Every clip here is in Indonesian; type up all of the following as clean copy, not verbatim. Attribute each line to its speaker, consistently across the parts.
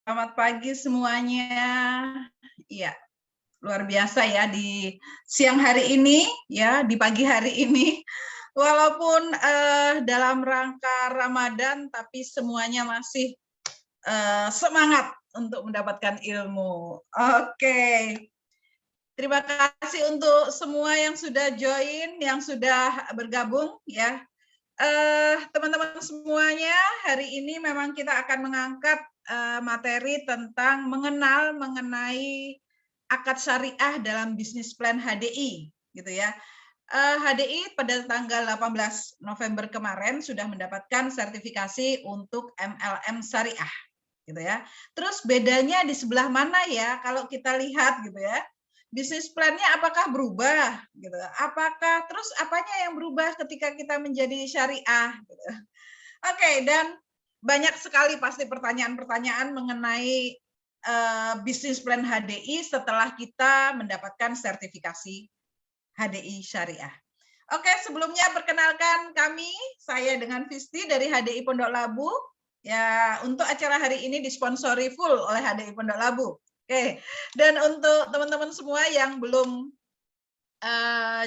Speaker 1: Selamat pagi semuanya. Iya, luar biasa ya di siang hari ini, ya di pagi hari ini. Walaupun dalam rangka Ramadan, tapi semuanya masih semangat untuk mendapatkan ilmu. Oke, terima kasih untuk semua yang sudah join, yang sudah bergabung, ya. Teman-teman semuanya, hari ini memang kita akan mengangkat materi tentang mengenai akad syariah dalam bisnis plan HDI, gitu ya. HDI pada tanggal 18 November kemarin sudah mendapatkan sertifikasi untuk MLM syariah, gitu ya. Terus bedanya di sebelah mana ya kalau kita lihat, gitu ya. Bisnis plan-nya apakah berubah, gitu? Apakah terus apanya yang berubah ketika kita menjadi syariah, gitu? Oke, dan banyak sekali pasti pertanyaan-pertanyaan mengenai bisnis plan HDI setelah kita mendapatkan sertifikasi HDI Syariah. Oke, sebelumnya perkenalkan kami, saya dengan Visti dari HDI Pondok Labu. Ya, untuk acara hari ini disponsori full oleh HDI Pondok Labu. Oke, dan untuk teman-teman semua yang belum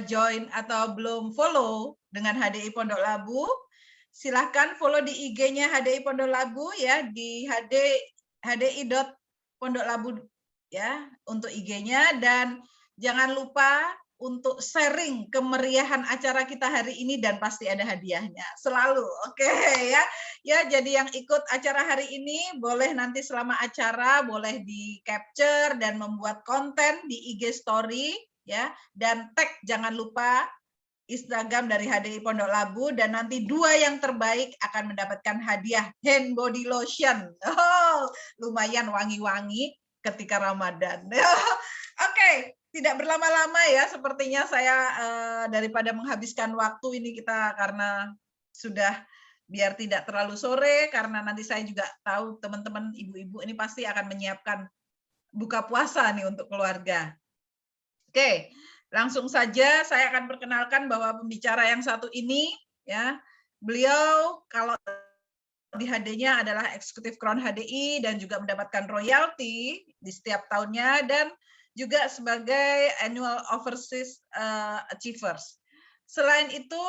Speaker 1: join atau belum follow dengan HDI Pondok Labu, silahkan follow di IG-nya HDI Pondok Labu ya, di hdi.pondoklabu ya untuk IG-nya, dan jangan lupa untuk sharing kemeriahan acara kita hari ini dan pasti ada hadiahnya selalu. Oke ya. Ya, jadi yang ikut acara hari ini boleh nanti selama acara boleh di capture dan membuat konten di IG story ya, dan tag jangan lupa Instagram dari HDI Pondok Labu, dan nanti 2 yang terbaik akan mendapatkan hadiah hand body lotion. Oh, lumayan wangi-wangi ketika Ramadan. Oke, tidak berlama-lama ya, sepertinya saya daripada menghabiskan waktu ini kita karena sudah biar tidak terlalu sore, karena nanti saya juga tahu teman-teman ibu-ibu ini pasti akan menyiapkan buka puasa nih untuk keluarga. Oke, langsung saja saya akan perkenalkan bahwa pembicara yang satu ini ya, beliau kalau di HD-nya adalah eksekutif Crown HDI dan juga mendapatkan royalti di setiap tahunnya, dan juga sebagai annual overseas achievers. Selain itu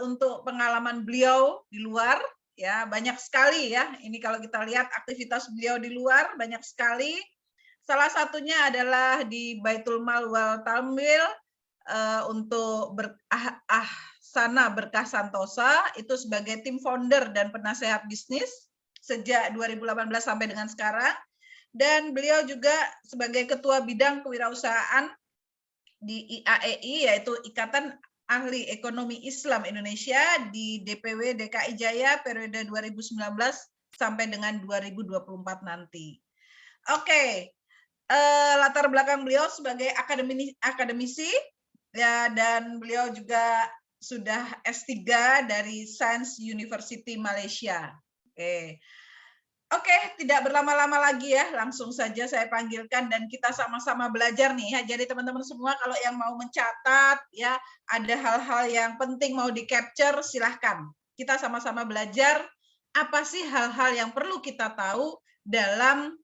Speaker 1: untuk pengalaman beliau di luar ya banyak sekali ya. Ini kalau kita lihat aktivitas beliau di luar banyak sekali. Salah satunya adalah di Baitul Mal wal Tamwil untuk Sana Berkah Santosa, itu sebagai tim founder dan penasehat bisnis sejak 2018 sampai dengan sekarang. Dan beliau juga sebagai ketua bidang kewirausahaan di IAEI, yaitu Ikatan Ahli Ekonomi Islam Indonesia di DPW DKI Jaya periode 2019 sampai dengan 2024 nanti. Oke. Latar belakang beliau sebagai akademisi ya, dan beliau juga sudah S3 dari Science University Malaysia. Oke, tidak berlama-lama lagi ya, langsung saja saya panggilkan dan kita sama-sama belajar nih ya. Jadi teman-teman semua kalau yang mau mencatat ya, ada hal-hal yang penting mau di-capture, silahkan. Kita sama-sama belajar apa sih hal-hal yang perlu kita tahu dalam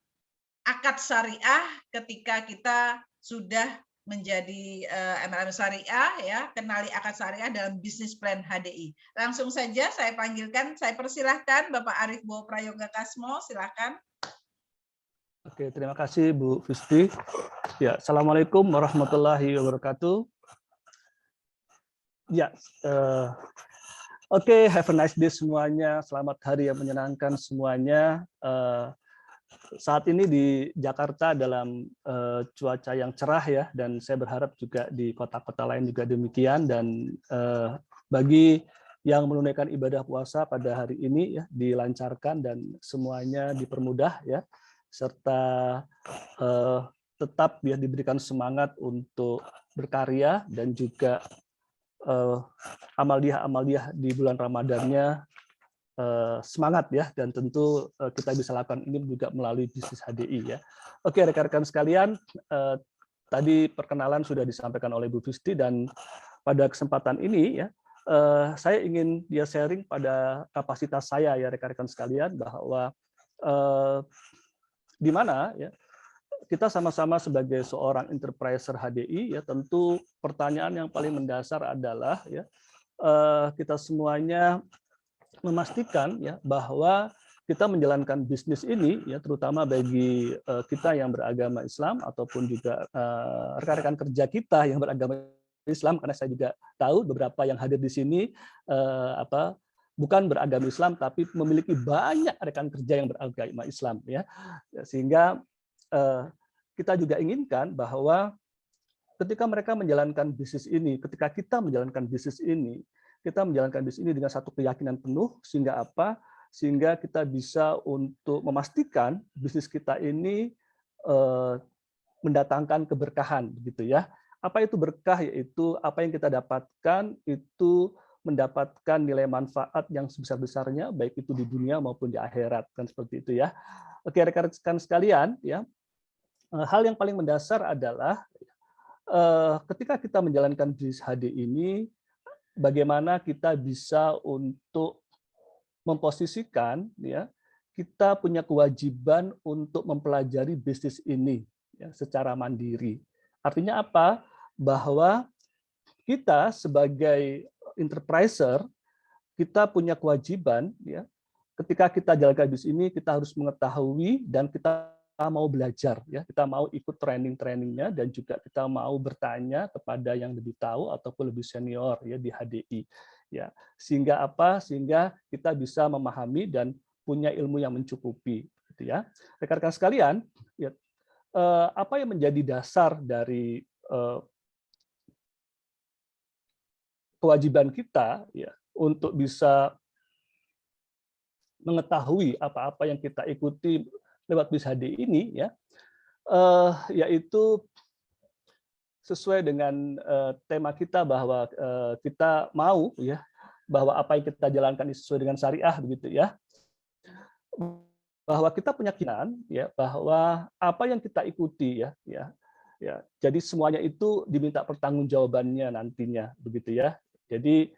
Speaker 1: akad syariah ketika kita sudah menjadi MLM syariah ya, kenali akad syariah dalam bisnis plan HDI. Langsung saja saya panggilkan, saya persilahkan Bapak Arief Bowo Prayoga Kasmo, silakan.
Speaker 2: Oke, terima kasih Bu Visti. Ya, Assalamualaikum warahmatullahi wabarakatuh. Ya, oke, have a nice day semuanya. Selamat hari yang menyenangkan semuanya. Saat ini di Jakarta dalam cuaca yang cerah ya, dan saya berharap juga di kota-kota lain juga demikian. Dan bagi yang menunaikan ibadah puasa pada hari ini ya, dilancarkan dan semuanya dipermudah ya, serta tetap ya diberikan semangat untuk berkarya, dan juga amal-diah di bulan Ramadannya semangat ya, dan tentu kita bisa lakukan ini juga melalui bisnis HDI ya. Oke, rekan-rekan sekalian, tadi perkenalan sudah disampaikan oleh Bu Visti, dan pada kesempatan ini ya saya ingin dia sharing pada kapasitas saya ya rekan-rekan sekalian, bahwa di mana ya kita sama-sama sebagai seorang enterpriser HDI ya tentu pertanyaan yang paling mendasar adalah ya kita semuanya memastikan ya bahwa kita menjalankan bisnis ini ya terutama bagi kita yang beragama Islam ataupun juga rekan-rekan kerja kita yang beragama Islam, karena saya juga tahu beberapa yang hadir di sini bukan beragama Islam tapi memiliki banyak rekan kerja yang beragama Islam ya, sehingga kita juga inginkan bahwa ketika mereka menjalankan bisnis ini, ketika kita menjalankan bisnis ini, kita menjalankan bisnis ini dengan satu keyakinan penuh sehingga apa? Sehingga kita bisa untuk memastikan bisnis kita ini mendatangkan keberkahan, gitu ya. Apa itu berkah? Yaitu apa yang kita dapatkan itu mendapatkan nilai manfaat yang sebesar-besarnya, baik itu di dunia maupun di akhirat, kan seperti itu ya. Oke, rekan-rekan sekalian, ya, hal yang paling mendasar adalah ketika kita menjalankan bisnis HD ini, bagaimana kita bisa untuk memposisikan ya kita punya kewajiban untuk mempelajari bisnis ini ya, secara mandiri. Artinya apa? Bahwa kita sebagai enterpriser kita punya kewajiban ya ketika kita jalankan bisnis ini kita harus mengetahui dan kita mau belajar ya, kita mau ikut training-trainingnya dan juga kita mau bertanya kepada yang lebih tahu ataupun lebih senior ya di HDI ya. Sehingga apa? Sehingga kita bisa memahami dan punya ilmu yang mencukupi gitu ya. Rekan-rekan sekalian, ya, apa yang menjadi dasar dari kewajiban kita ya untuk bisa mengetahui apa-apa yang kita ikuti lewat bis HD ini ya, yaitu sesuai dengan tema kita bahwa kita mau ya bahwa apa yang kita jalankan sesuai dengan syariah begitu ya, bahwa kita punya keyakinan ya bahwa apa yang kita ikuti ya jadi semuanya itu diminta pertanggungjawabannya nantinya begitu ya. Jadi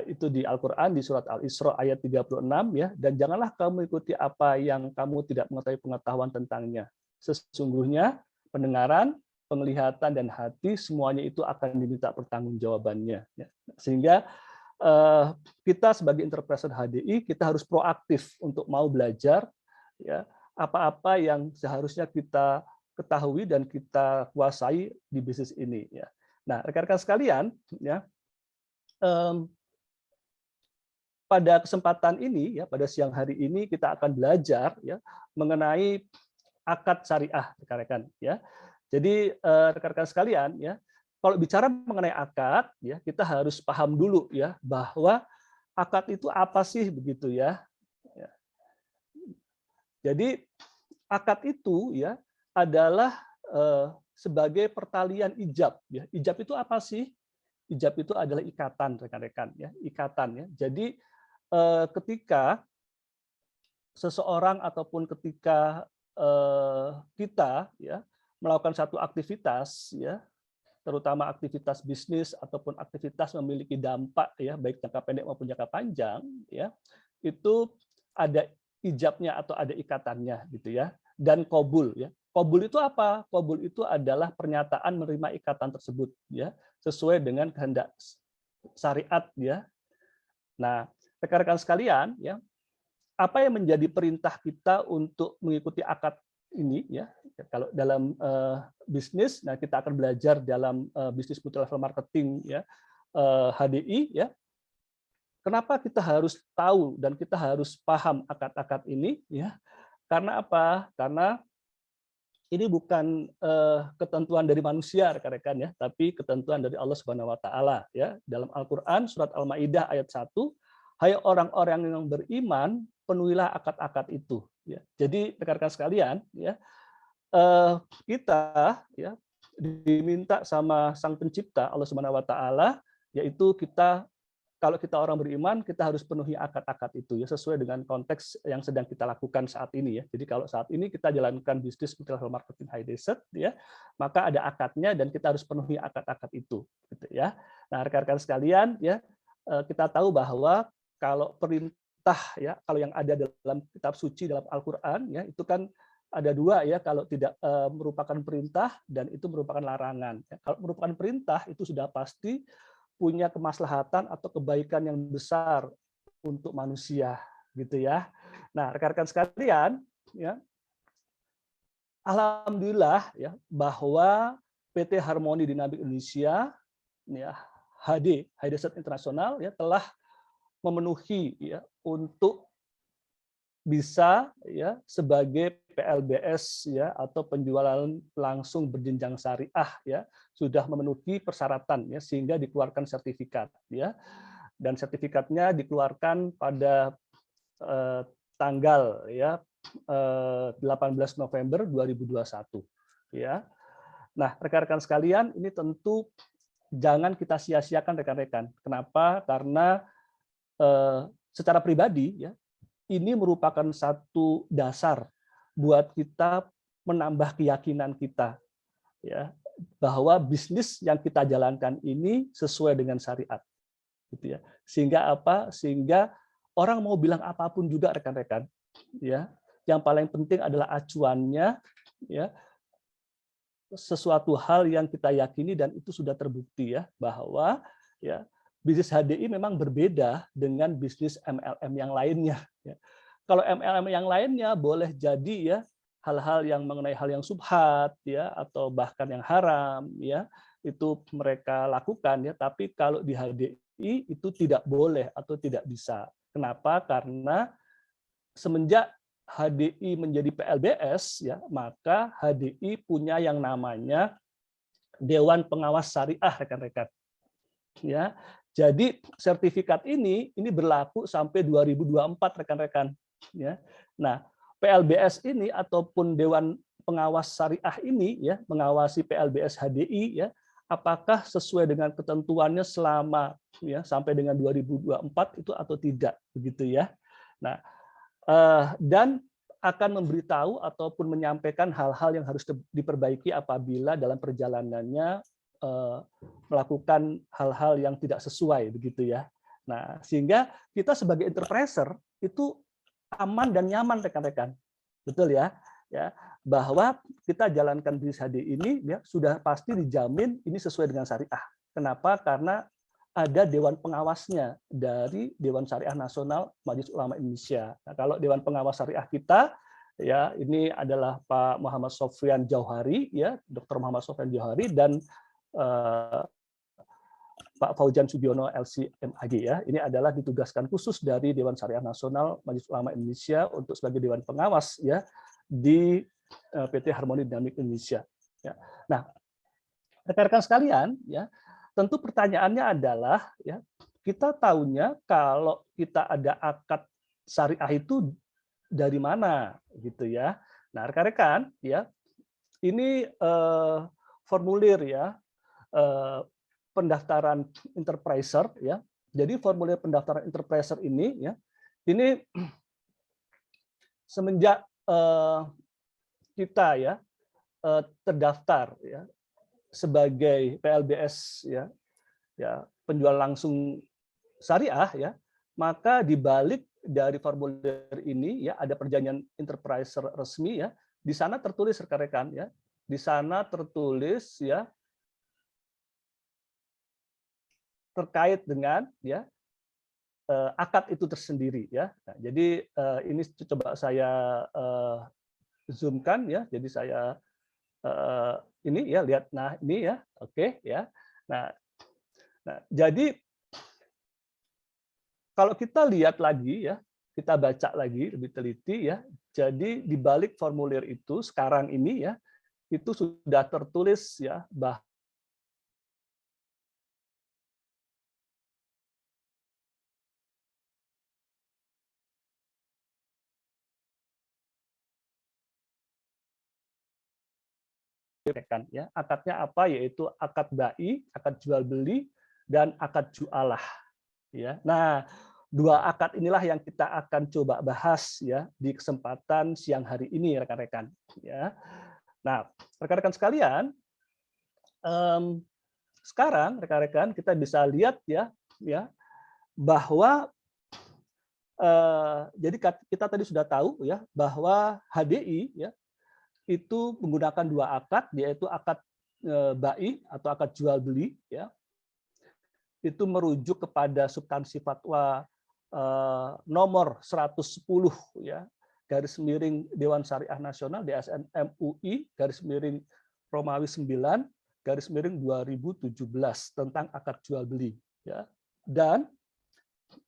Speaker 2: itu di Al-Qur'an di surat Al-Isra ayat 36 ya, dan janganlah kamu ikuti apa yang kamu tidak mengetahui pengetahuan tentangnya. Sesungguhnya pendengaran, penglihatan dan hati semuanya itu akan diminta pertanggungjawabannya ya. Sehingga kita sebagai enterprise HDI kita harus proaktif untuk mau belajar ya apa-apa yang seharusnya kita ketahui dan kita kuasai di bisnis ini ya. Nah, rekan-rekan sekalian ya, pada kesempatan ini ya pada siang hari ini kita akan belajar ya mengenai akad syariah rekan-rekan ya. Jadi rekan-rekan sekalian ya, kalau bicara mengenai akad ya kita harus paham dulu ya bahwa akad itu apa sih begitu ya. Jadi akad itu ya adalah sebagai pertalian ijab ya. Ijab itu apa sih? Ijab itu adalah ikatan rekan-rekan ya, ikatan ya. Jadi ketika seseorang ataupun ketika kita ya melakukan satu aktivitas ya, terutama aktivitas bisnis ataupun aktivitas memiliki dampak ya baik jangka pendek maupun jangka panjang ya, itu ada ijabnya atau ada ikatannya gitu ya. Dan qabul ya. Qabul itu apa? Qabul itu adalah pernyataan menerima ikatan tersebut ya sesuai dengan kehendak syariat ya. Nah, rekan-rekan sekalian ya, apa yang menjadi perintah kita untuk mengikuti akad ini ya? Kalau dalam bisnis, nah kita akan belajar dalam bisnis multi level marketing ya, HDI ya. Kenapa kita harus tahu dan kita harus paham akad-akad ini ya? Karena apa? Karena ini bukan ketentuan dari manusia rekan-rekan ya, tapi ketentuan dari Allah Subhanahu wa taala ya. Dalam Al-Qur'an surat Al-Maidah ayat 1, hai orang-orang yang beriman, penuhilah akad-akad itu ya. Jadi rekan-rekan sekalian ya, kita ya diminta sama Sang Pencipta Allah Subhanahu wa taala, yaitu kita kalau kita orang beriman kita harus penuhi akad-akad itu ya sesuai dengan konteks yang sedang kita lakukan saat ini ya. Jadi kalau saat ini kita jalankan bisnis multi level marketing high desert ya, maka ada akadnya dan kita harus penuhi akad-akad itu gitu ya. Nah, rekan-rekan sekalian ya, kita tahu bahwa kalau perintah ya, kalau yang ada dalam kitab suci dalam Al-Qur'an ya, itu kan ada dua ya, kalau tidak merupakan perintah dan itu merupakan larangan. Kalau merupakan perintah itu sudah pasti punya kemaslahatan atau kebaikan yang besar untuk manusia, gitu ya. Nah, rekan-rekan sekalian, ya, alhamdulillah ya bahwa PT Harmoni Dynamic Indonesia, ya, High Desert International ya telah memenuhi ya untuk bisa ya sebagai PLBS ya atau penjualan langsung berjenjang syariah ya sudah memenuhi persyaratan ya sehingga dikeluarkan sertifikat ya, dan sertifikatnya dikeluarkan pada tanggal ya 18 November 2021 ya. Nah, rekan-rekan sekalian, ini tentu jangan kita sia-siakan rekan-rekan. Kenapa? Karena secara pribadi ya ini merupakan satu dasar buat kita menambah keyakinan kita ya bahwa bisnis yang kita jalankan ini sesuai dengan syariat gitu ya. Sehingga apa? Sehingga orang mau bilang apapun juga rekan-rekan ya. Yang paling penting adalah acuannya ya, sesuatu hal yang kita yakini dan itu sudah terbukti ya bahwa ya bisnis HDI memang berbeda dengan bisnis MLM yang lainnya. Kalau MLM yang lainnya boleh jadi ya hal-hal yang mengenai hal yang subhat ya atau bahkan yang haram ya itu mereka lakukan ya. Tapi kalau di HDI itu tidak boleh atau tidak bisa. Kenapa? Karena semenjak HDI menjadi PLBS ya maka HDI punya yang namanya Dewan Pengawas Syariah rekan-rekan. Ya. Jadi sertifikat ini berlaku sampai 2024 rekan-rekan ya. Nah, PLBS ini ataupun Dewan Pengawas Syariah ini ya mengawasi PLBS HDI ya apakah sesuai dengan ketentuannya selama ya sampai dengan 2024 itu atau tidak begitu ya. Nah, dan akan memberitahu ataupun menyampaikan hal-hal yang harus diperbaiki apabila dalam perjalanannya melakukan hal-hal yang tidak sesuai begitu ya. Nah, sehingga kita sebagai enterpriser itu aman dan nyaman rekan-rekan. Betul ya? Ya, bahwa kita jalankan bisnis HDI ini ya sudah pasti dijamin ini sesuai dengan syariah. Kenapa? Karena ada dewan pengawasnya dari Dewan Syariah Nasional Majelis Ulama Indonesia. Nah, kalau dewan pengawas syariah kita ya ini adalah Pak Muhammad Sofyan Jauhari ya, Dr. Muhammad Sofyan Jauhari dan Pak Fauzan Sugiono LC.MAG ya. Ini adalah ditugaskan khusus dari Dewan Syariah Nasional Majelis Ulama Indonesia untuk sebagai dewan pengawas ya di PT Harmoni Dynamic Indonesia. Ya. Nah, rekan-rekan sekalian ya, tentu pertanyaannya adalah ya kita tahunya kalau kita ada akad syariah itu dari mana gitu ya. Nah, rekan-rekan ya, ini formulir ya pendaftaran enterpriser ya. Jadi formulir pendaftaran enterpriser ini ya, ini semenjak kita ya terdaftar ya sebagai PLBS ya, ya penjual langsung syariah ya, maka di balik dari formulir ini ya ada perjanjian enterpriser resmi ya. Di sana tertulis rekan-rekan ya. Di sana tertulis ya terkait dengan ya akad itu tersendiri ya. Nah, jadi ini coba saya zoomkan ya. Jadi saya ini ya lihat. Nah, ini ya. Oke ya. Nah, jadi kalau kita lihat lagi ya, kita baca lagi lebih teliti ya. Jadi di balik formulir itu sekarang ini ya itu sudah tertulis ya bahwa ya akadnya apa, yaitu akad bai, akad jual beli dan akad jualah ya. Nah, dua akad inilah yang kita akan coba bahas ya di kesempatan siang hari ini rekan-rekan ya. Nah, rekan-rekan sekalian, sekarang rekan-rekan kita bisa lihat ya bahwa jadi kita tadi sudah tahu ya bahwa HDI ya itu menggunakan dua akad, yaitu akad bai atau akad jual beli, ya. Itu merujuk kepada substansi fatwa nomor 110, ya, garis miring Dewan Syariah Nasional DSN MUI garis miring Romawi 9 garis miring 2017 tentang akad jual beli, ya. Dan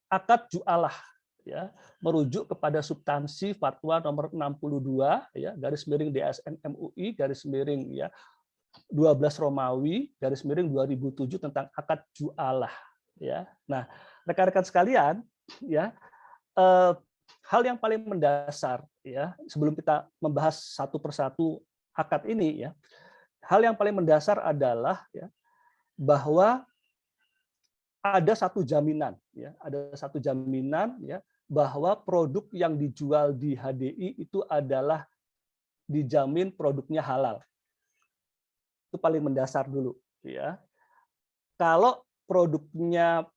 Speaker 2: akad jualah, ya, merujuk kepada substansi fatwa nomor 62, ya, garis miring DSN MUI garis miring, ya, 12 Romawi garis miring 2007 tentang akad jualah, ya. Nah, rekan-rekan sekalian, ya, hal yang paling mendasar, ya, sebelum kita membahas satu persatu akad ini, ya, hal yang paling mendasar adalah, ya, bahwa ada satu jaminan, ya, ya, bahwa produk yang dijual di HDI itu adalah dijamin produknya halal. Itu paling mendasar dulu, ya. Kalau produknya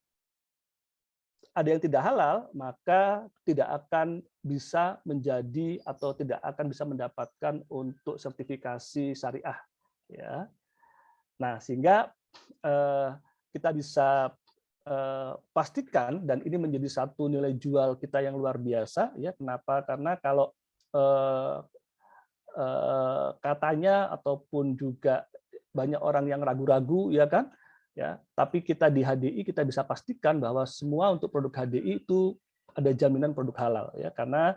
Speaker 2: ada yang tidak halal, maka tidak akan bisa menjadi atau tidak akan bisa mendapatkan untuk sertifikasi syariah, ya. Nah, sehingga kita bisa pastikan, dan ini menjadi satu nilai jual kita yang luar biasa, ya. Kenapa? Karena kalau katanya ataupun juga banyak orang yang ragu-ragu, ya kan, ya, tapi kita di HDI kita bisa pastikan bahwa semua untuk produk HDI itu ada jaminan produk halal, ya, karena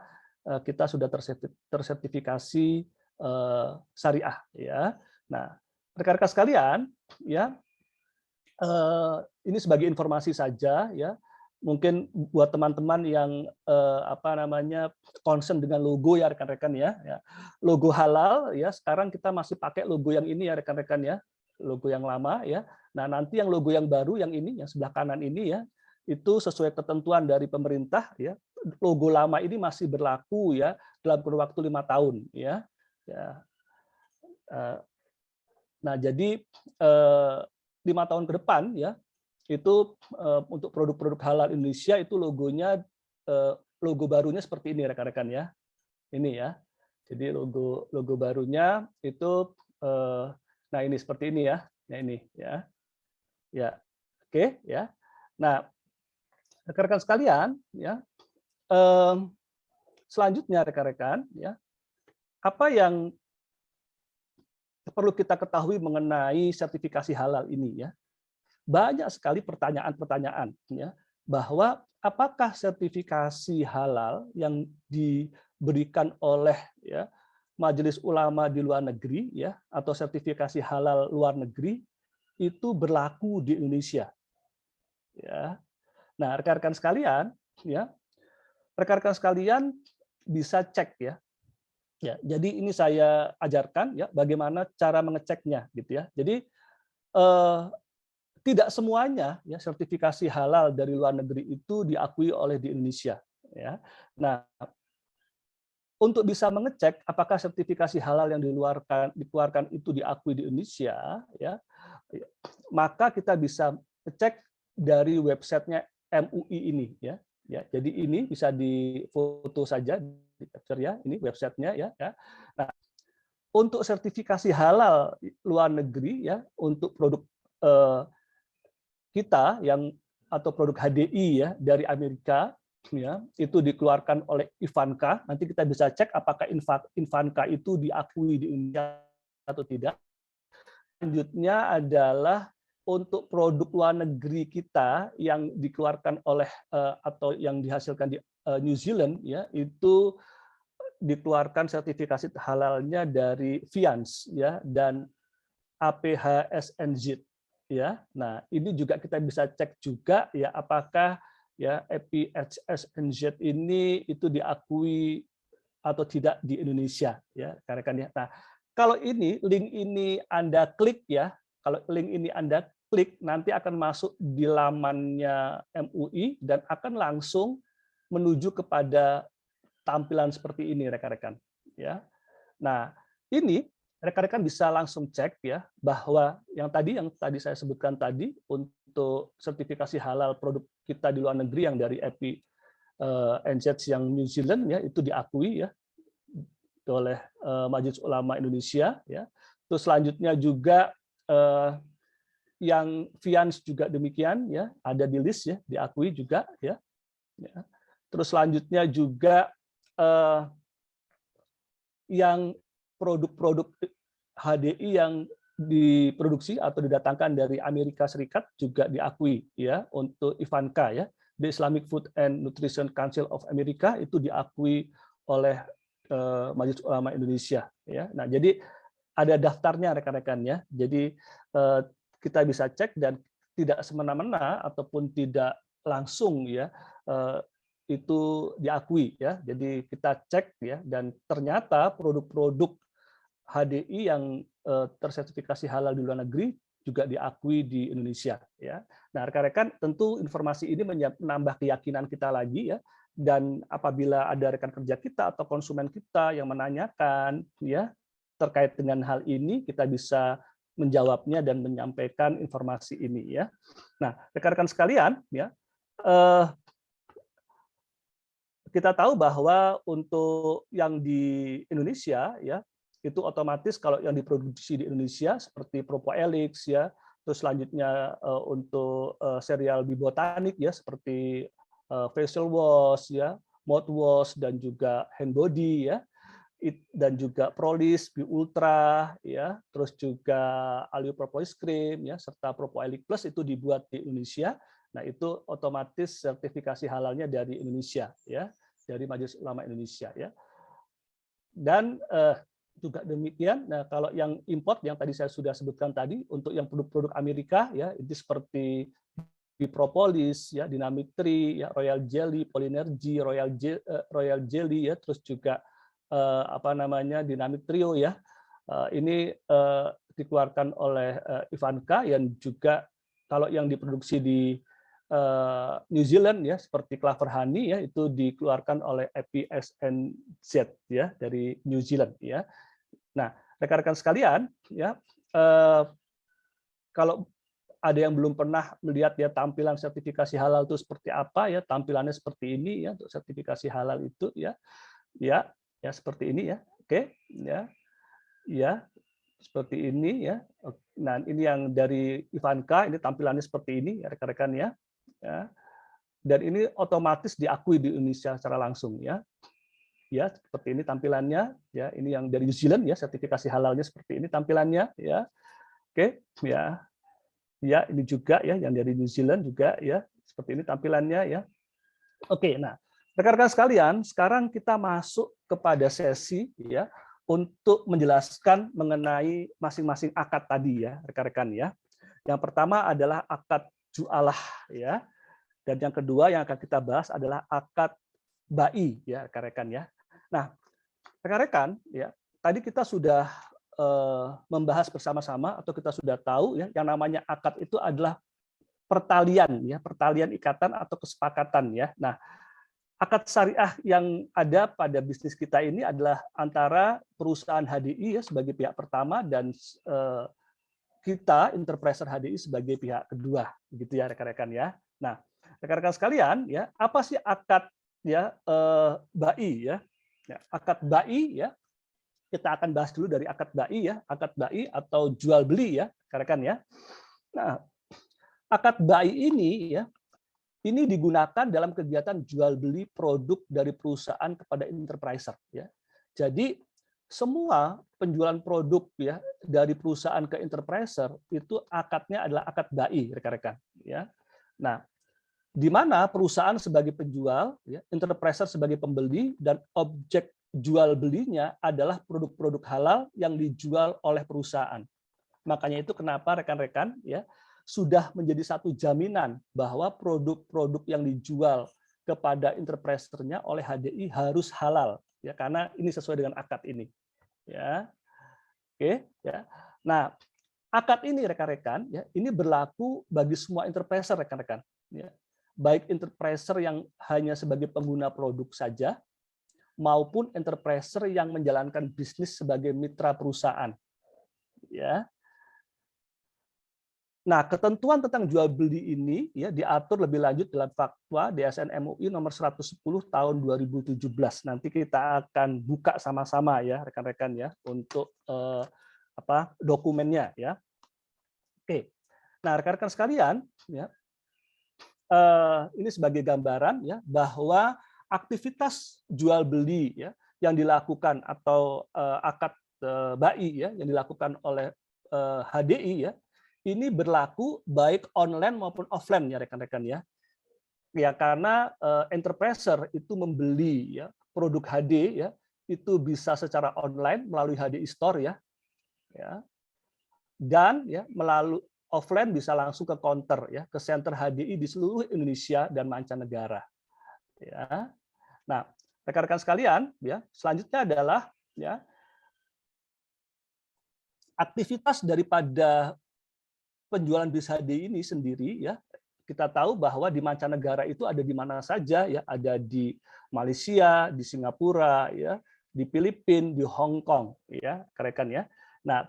Speaker 2: kita sudah tersertifikasi syariah, ya. Nah, rekan-rekan sekalian, ya, ini sebagai informasi saja, ya. Mungkin buat teman-teman yang concern dengan logo, ya rekan-rekan, ya, logo halal, ya, sekarang kita masih pakai logo yang ini, ya rekan-rekan, ya, logo yang lama, ya. Nah, nanti yang logo yang baru yang ini, yang sebelah kanan ini, ya, itu sesuai ketentuan dari pemerintah, ya. Logo lama ini masih berlaku, ya, dalam kurun waktu 5 tahun, ya. Nah, jadi 5 tahun ke depan, ya, itu untuk produk-produk halal Indonesia itu logonya, logo barunya seperti ini rekan-rekan, ya. Ini, ya. Jadi logo barunya itu nah ini seperti ini, ya. Nah ini, ya. Ya. Oke, ya. Nah, rekan-rekan sekalian, ya. Selanjutnya rekan-rekan, ya. Apa yang perlu kita ketahui mengenai sertifikasi halal ini, ya. Banyak sekali pertanyaan-pertanyaan, ya, bahwa apakah sertifikasi halal yang diberikan oleh, ya, Majelis Ulama di luar negeri, ya, atau sertifikasi halal luar negeri itu berlaku di Indonesia, ya. Nah, rekan-rekan sekalian, ya, rekan-rekan sekalian bisa cek, ya. Ya, jadi ini saya ajarkan, ya, bagaimana cara mengeceknya, gitu, ya. Jadi tidak semuanya, ya, sertifikasi halal dari luar negeri itu diakui oleh di Indonesia, ya. Nah, untuk bisa mengecek apakah sertifikasi halal yang dikeluarkan itu diakui di Indonesia, ya, maka kita bisa cek dari websitenya MUI ini, ya. Ya, jadi ini bisa difoto saja, di capture, ya, ini websitenya, ya. Nah, untuk sertifikasi halal luar negeri, ya, untuk produk kita yang atau produk HDI, ya, dari Amerika, ya, itu dikeluarkan oleh Ivanka. Nanti kita bisa cek apakah Ivanka itu diakui di Indonesia atau tidak. Selanjutnya adalah untuk produk luar negeri kita yang dikeluarkan oleh atau yang dihasilkan di New Zealand, ya, itu dikeluarkan sertifikasi halalnya dari Vians, ya, dan APHSNZ, ya. Nah, ini juga kita bisa cek juga, ya, apakah, ya, APHSNZ ini itu diakui atau tidak di Indonesia, ya, rekan-rekan, ya. Nah, kalau ini link ini Anda klik, ya, kalau link ini Anda klik nanti akan masuk di lamannya MUI dan akan langsung menuju kepada tampilan seperti ini, rekan-rekan, ya. Nah, ini rekan-rekan bisa langsung cek, ya, bahwa yang tadi saya sebutkan tadi untuk sertifikasi halal produk kita di luar negeri yang dari APHSNZ yang New Zealand, ya, itu diakui, ya, oleh Majelis Ulama Indonesia, ya. Terus selanjutnya juga yang Vians juga demikian, ya, ada di list, ya, diakui juga, ya. Terus selanjutnya juga yang produk-produk HDI yang diproduksi atau didatangkan dari Amerika Serikat juga diakui, ya, untuk Ivanka, ya, the Islamic Food and Nutrition Council of America itu diakui oleh Majelis Ulama Indonesia, ya. Nah, jadi ada daftarnya rekan-rekan, ya. Jadi kita bisa cek dan tidak semena-mena ataupun tidak langsung, ya, itu diakui, ya. Jadi kita cek, ya, dan ternyata produk-produk HDI yang tersertifikasi halal di luar negeri juga diakui di Indonesia, ya. Nah, rekan-rekan, tentu informasi ini menambah keyakinan kita lagi, ya. Dan apabila ada rekan kerja kita atau konsumen kita yang menanyakan, ya, terkait dengan hal ini, kita bisa menjawabnya dan menyampaikan informasi ini, ya. Nah, rekan-rekan sekalian, ya, kita tahu bahwa untuk yang di Indonesia, ya, itu otomatis kalau yang diproduksi di Indonesia seperti Propoelix, ya, terus selanjutnya untuk serial Bibotanik, ya, seperti facial wash, ya, mouthwash, dan juga hand body, ya, dan juga Prolis, Bi Ultra, ya, terus juga Alio Propolis Cream, ya, serta Propoelic Plus itu dibuat di Indonesia. Nah, itu otomatis sertifikasi halalnya dari Indonesia, ya, dari Majelis Ulama Indonesia, ya. Dan juga demikian. Nah, kalau yang import yang tadi saya sudah sebutkan tadi, untuk yang produk-produk Amerika, ya, itu seperti Propolis, ya, Dynamic Tree, ya, Royal Jelly, Polynergy, Royal Jelly, ya, terus juga apa namanya Dynamic Trio, ya. Ini dikeluarkan oleh Ivanka, yang juga kalau yang diproduksi di New Zealand, ya, seperti Clover Honey, ya, itu dikeluarkan oleh EPSNZ, ya, dari New Zealand, ya. Nah, rekan-rekan sekalian, ya, kalau ada yang belum pernah melihat, ya, tampilan sertifikasi halal itu seperti apa, ya, tampilannya seperti ini, ya, untuk sertifikasi halal itu, ya, ya, ya, seperti ini, ya, oke, ya, ya, seperti ini, ya. Nah, ini yang dari Ivanka, ini tampilannya seperti ini, ya, rekan-rekan, ya. Ya, dan ini otomatis diakui di Indonesia secara langsung, ya, ya, seperti ini tampilannya, ya, ini yang dari New Zealand, ya, sertifikasi halalnya seperti ini tampilannya, ya, oke, ya, ya, ini juga, ya, yang dari New Zealand juga, ya, seperti ini tampilannya, ya, oke. Nah, rekan-rekan sekalian, sekarang kita masuk kepada sesi, ya, untuk menjelaskan mengenai masing-masing akad tadi, ya, rekan-rekan, ya. Yang pertama adalah akad jualah, ya. Dan yang kedua yang akan kita bahas adalah akad bai, ya, rekan-rekan, ya. Nah, rekan-rekan, ya, tadi kita sudah membahas bersama-sama atau kita sudah tahu, ya, yang namanya akad itu adalah pertalian, ya, pertalian ikatan atau kesepakatan, ya. Nah, akad syariah yang ada pada bisnis kita ini adalah antara perusahaan HDI, ya, sebagai pihak pertama dan kita Enterpriser HDI sebagai pihak kedua, gitu, ya, rekan-rekan, ya. Nah, rekan-rekan sekalian, ya, apa sih akad, ya, bai, ya? Ya, akad bai, ya, kita akan bahas dulu dari akad bai, ya, akad bai atau jual beli, ya, rekan-rekan, ya. Nah, akad bai ini, ya, ini digunakan dalam kegiatan jual beli produk dari perusahaan kepada enterpriser, ya. Jadi semua penjualan produk, ya, dari perusahaan ke enterpriser itu akadnya adalah akad bai, rekan-rekan, ya. Nah, di mana perusahaan sebagai penjual, ya, enterpriser sebagai pembeli, dan objek jual belinya adalah produk-produk halal yang dijual oleh perusahaan. Makanya itu kenapa rekan-rekan, ya, sudah menjadi satu jaminan bahwa produk-produk yang dijual kepada enterpriser-nya oleh HDI harus halal, ya, karena ini sesuai dengan akad ini, ya. Oke, ya. Nah, akad ini rekan-rekan, ya, ini berlaku bagi semua enterpriser, rekan-rekan, ya. Baik enterpriser yang hanya sebagai pengguna produk saja maupun enterpriser yang menjalankan bisnis sebagai mitra perusahaan, ya. Nah, ketentuan tentang jual beli ini ya diatur lebih lanjut dalam Fatwa DSN MUI nomor 110 tahun 2017. Nanti kita akan buka sama-sama ya rekan-rekan ya untuk dokumennya ya. Oke. Nah, rekan-rekan sekalian ya, ini sebagai gambaran ya bahwa aktivitas jual beli ya yang dilakukan atau akad ba'i ya yang dilakukan oleh HDI ya ini berlaku baik online maupun offline ya rekan-rekan ya. Ya karena enterpriser itu membeli ya produk HD ya itu bisa secara online melalui HDI Store ya. Ya. Dan ya melalui offline bisa langsung ke counter ya ke center HDI di seluruh Indonesia dan mancanegara. Ya. Nah, rekan-rekan sekalian ya, selanjutnya adalah ya aktivitas daripada penjualan bis HDI ini sendiri ya kita tahu bahwa di mancanegara itu ada di mana saja ya ada di Malaysia, di Singapura ya, di Filipina, di Hong Kong ya rekan ya. Nah,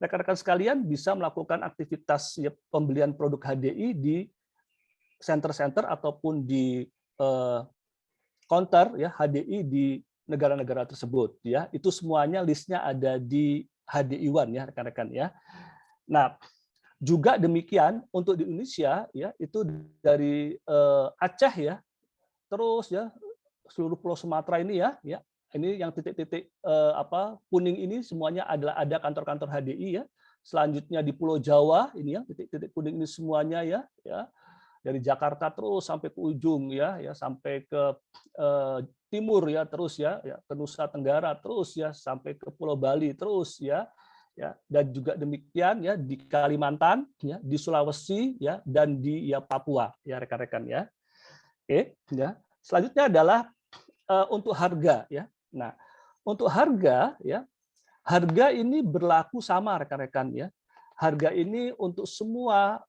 Speaker 2: rekan-rekan sekalian bisa melakukan aktivitas ya, pembelian produk HDI di center-center ataupun di counter ya HDI di negara-negara tersebut ya. Itu semuanya listnya ada di HDI One ya rekan-rekan ya. Nah, juga demikian untuk di Indonesia ya itu dari Aceh ya terus ya seluruh Pulau Sumatera ini ya ini yang titik-titik kuning ini semuanya adalah ada kantor-kantor HDI ya. Selanjutnya di Pulau Jawa ini ya titik-titik kuning ini semuanya ya dari Jakarta terus sampai ke ujung ya sampai ke timur ya terus ya ke Nusa Tenggara terus ya sampai ke Pulau Bali terus ya dan juga demikian ya di Kalimantan ya di Sulawesi ya dan di Papua ya rekan-rekan ya. Oke ya. Selanjutnya adalah untuk harga ya. Nah, untuk harga ya harga ini berlaku sama rekan-rekan ya. Harga ini untuk semua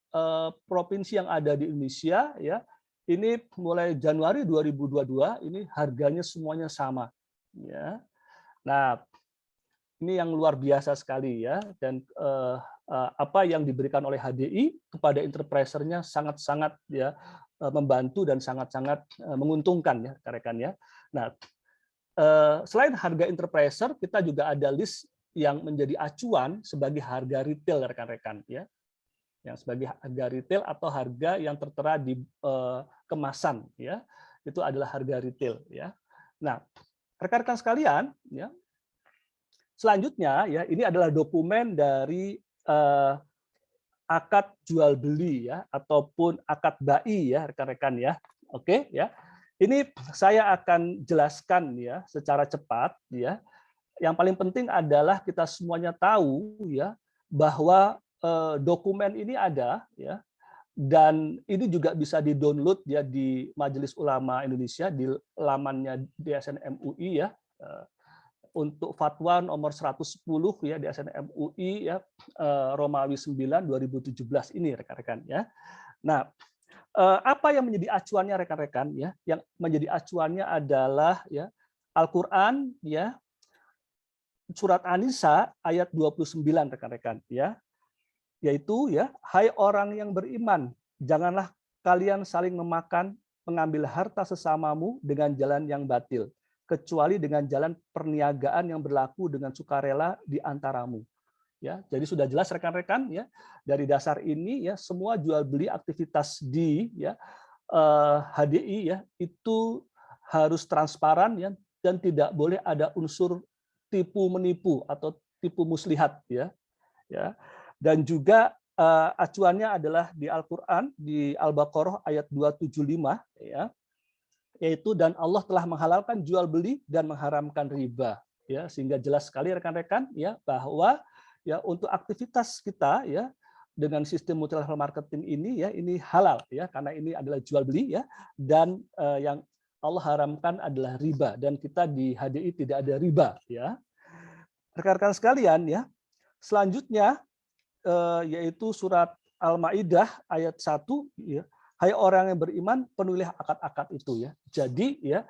Speaker 2: provinsi yang ada di Indonesia ya. Ini mulai Januari 2022 ini harganya semuanya sama ya. Nah, ini yang luar biasa sekali ya dan apa yang diberikan oleh HDI kepada enterpriser-nya sangat-sangat ya membantu dan sangat-sangat menguntungkan ya rekan-rekan ya. Nah, selain harga enterpriser kita juga ada list yang menjadi acuan sebagai harga retail rekan-rekan ya. Yang sebagai harga retail atau harga yang tertera di kemasan ya. Itu adalah harga retail ya. Nah, rekan-rekan sekalian ya selanjutnya ya ini adalah dokumen dari akad jual beli ya ataupun akad ba'i ya rekan-rekan ya. Oke ya. Ini saya akan jelaskan ya secara cepat ya. Yang paling penting adalah kita semuanya tahu ya bahwa dokumen ini ada ya dan ini juga bisa di-download ya di Majelis Ulama Indonesia di lamannya DSN MUI ya. Untuk fatwa nomor 110 ya di DSN MUI ya Romawi 9 2017 ini rekan-rekan ya. Nah, apa yang menjadi acuannya rekan-rekan ya? Yang menjadi acuannya adalah ya Al-Qur'an ya surat An-Nisa ayat 29 rekan-rekan ya. Yaitu ya, hai orang yang beriman, janganlah kalian saling memakan, mengambil harta sesamamu dengan jalan yang batil, kecuali dengan jalan perniagaan yang berlaku dengan sukarela di antaramu. Ya, jadi sudah jelas rekan-rekan ya dari dasar ini ya semua jual beli aktivitas di ya HDI ya itu harus transparan ya dan tidak boleh ada unsur tipu menipu atau tipu muslihat ya. Dan juga acuannya adalah di Al-Qur'an di Al-Baqarah ayat 275 ya. Yaitu dan Allah telah menghalalkan jual beli dan mengharamkan riba ya sehingga jelas sekali rekan-rekan ya bahwa ya untuk aktivitas kita ya dengan sistem multi level marketing ini ya ini halal ya karena ini adalah jual beli ya dan yang Allah haramkan adalah riba dan kita di HDI tidak ada riba ya. Rekan-rekan sekalian ya. Selanjutnya yaitu surat Al-Maidah ayat 1 ya. Hai orang yang beriman, penuhilah akad-akad itu ya. Jadi ya,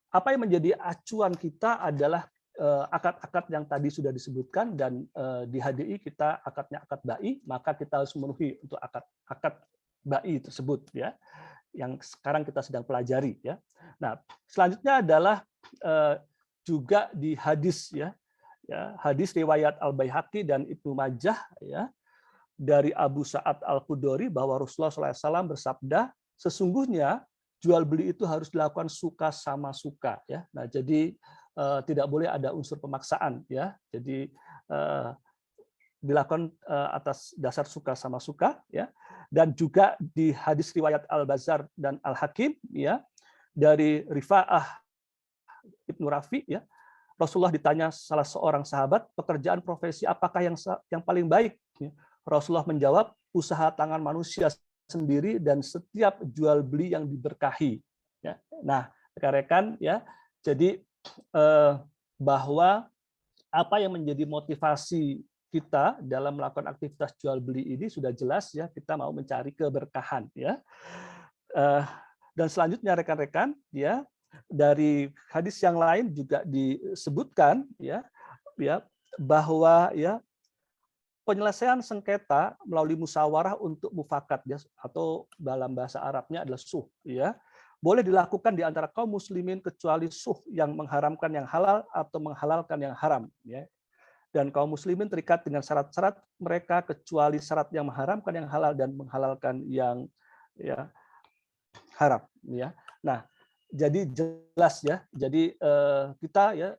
Speaker 2: apa yang menjadi acuan kita adalah akad-akad yang tadi sudah disebutkan, dan di HDI kita akadnya akad ba'i, maka kita harus memenuhi untuk akad ba'i tersebut ya, yang sekarang kita sedang pelajari ya. Nah, selanjutnya adalah juga di hadis ya, hadis riwayat Al-Baihaqi dan Ibnu Majah ya, dari Abu Sa'ad Al-Khudri bahwa Rasulullah SAW bersabda, sesungguhnya jual beli itu harus dilakukan suka sama suka ya. Nah, jadi tidak boleh ada unsur pemaksaan ya. Jadi dilakukan atas dasar suka sama suka ya. Dan juga di hadis riwayat Al-Bazzar dan Al-Hakim ya, dari Rifa'ah Ibnu Rafi ya, Rasulullah ditanya salah seorang sahabat, pekerjaan profesi apakah yang paling baik? Rasulullah menjawab, usaha tangan manusia sendiri dan setiap jual beli yang diberkahi. Ya. Nah, rekan-rekan ya, jadi bahwa apa yang menjadi motivasi kita dalam melakukan aktivitas jual beli ini sudah jelas ya, kita mau mencari keberkahan ya. Dan selanjutnya rekan-rekan ya, dari hadis yang lain juga disebutkan ya bahwa ya penyelesaian sengketa melalui musyawarah untuk mufakat ya, atau dalam bahasa Arabnya adalah sulh ya, boleh dilakukan di antara kaum muslimin kecuali sulh yang mengharamkan yang halal atau menghalalkan yang haram ya. Dan kaum muslimin terikat dengan syarat-syarat mereka kecuali syarat yang mengharamkan yang halal dan menghalalkan yang ya haram ya. Nah, jadi jelas ya. Jadi kita ya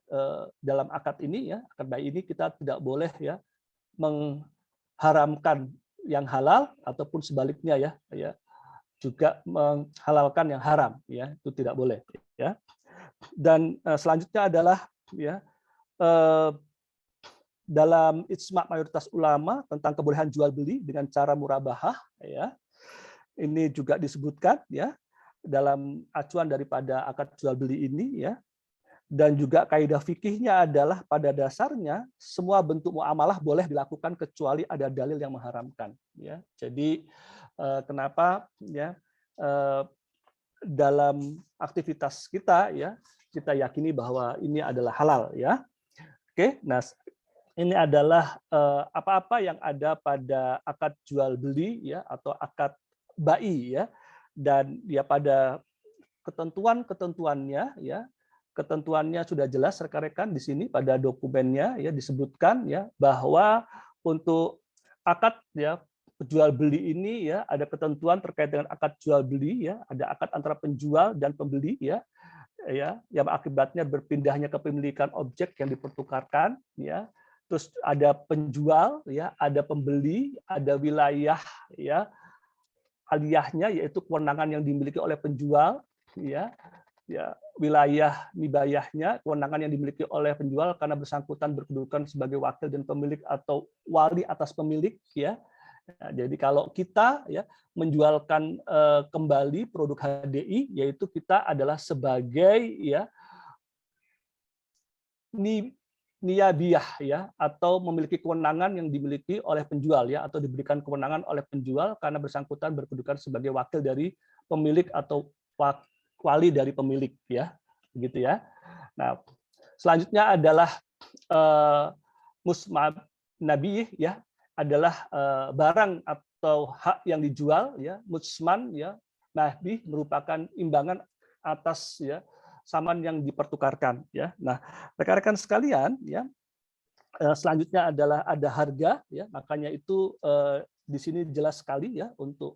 Speaker 2: dalam akad ini ya, akad ba'i ini kita tidak boleh ya mengharamkan yang halal ataupun sebaliknya ya juga menghalalkan yang haram ya, itu tidak boleh ya. Dan selanjutnya adalah ya dalam ijma' mayoritas ulama tentang kebolehan jual beli dengan cara murabahah ya. Ini juga disebutkan ya dalam acuan daripada akad jual beli ini ya. Dan juga kaidah fikihnya adalah pada dasarnya semua bentuk muamalah boleh dilakukan kecuali ada dalil yang mengharamkan ya. Jadi kenapa ya dalam aktivitas kita ya kita yakini bahwa ini adalah halal ya. Oke, nah ini adalah apa-apa yang ada pada akad jual beli ya atau akad ba'i ya, dan ya pada ketentuannya ya, ketentuannya sudah jelas rekan-rekan di sini pada dokumennya ya disebutkan ya bahwa untuk akad ya jual beli ini ya ada ketentuan terkait dengan akad jual beli ya, ada akad antara penjual dan pembeli ya yang akibatnya berpindahnya kepemilikan objek yang dipertukarkan ya. Terus ada penjual ya, ada pembeli, ada wilayah ya aliyahnya yaitu kewenangan yang dimiliki oleh penjual ya wilayah mibayahnya kewenangan yang dimiliki oleh penjual karena bersangkutan berkedudukan sebagai wakil dan pemilik atau wali atas pemilik ya. Nah, jadi kalau kita ya menjualkan kembali produk HDI yaitu kita adalah sebagai ya niyabiyah ya atau memiliki kewenangan yang dimiliki oleh penjual ya atau diberikan kewenangan oleh penjual karena bersangkutan berkedudukan sebagai wakil dari pemilik atau wali dari pemilik ya begitu ya. Nah, selanjutnya adalah musmab nabi ya adalah barang atau hak yang dijual ya, musman ya nabi merupakan imbangan atas ya saman yang dipertukarkan ya. Nah, rekan-rekan sekalian ya selanjutnya adalah ada harga ya, makanya itu di sini jelas sekali ya untuk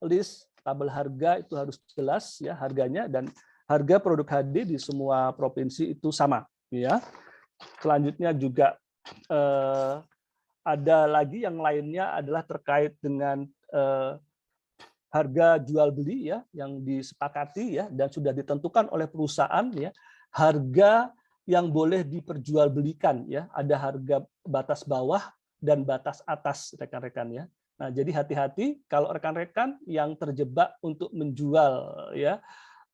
Speaker 2: list tabel harga itu harus jelas ya harganya, dan harga produk HD di semua provinsi itu sama ya. Selanjutnya juga ada lagi yang lainnya adalah terkait dengan harga jual beli ya yang disepakati ya dan sudah ditentukan oleh perusahaan ya, harga yang boleh diperjualbelikan ya, ada harga batas bawah dan batas atas rekan-rekan ya. Nah, jadi hati-hati kalau rekan-rekan yang terjebak untuk menjual ya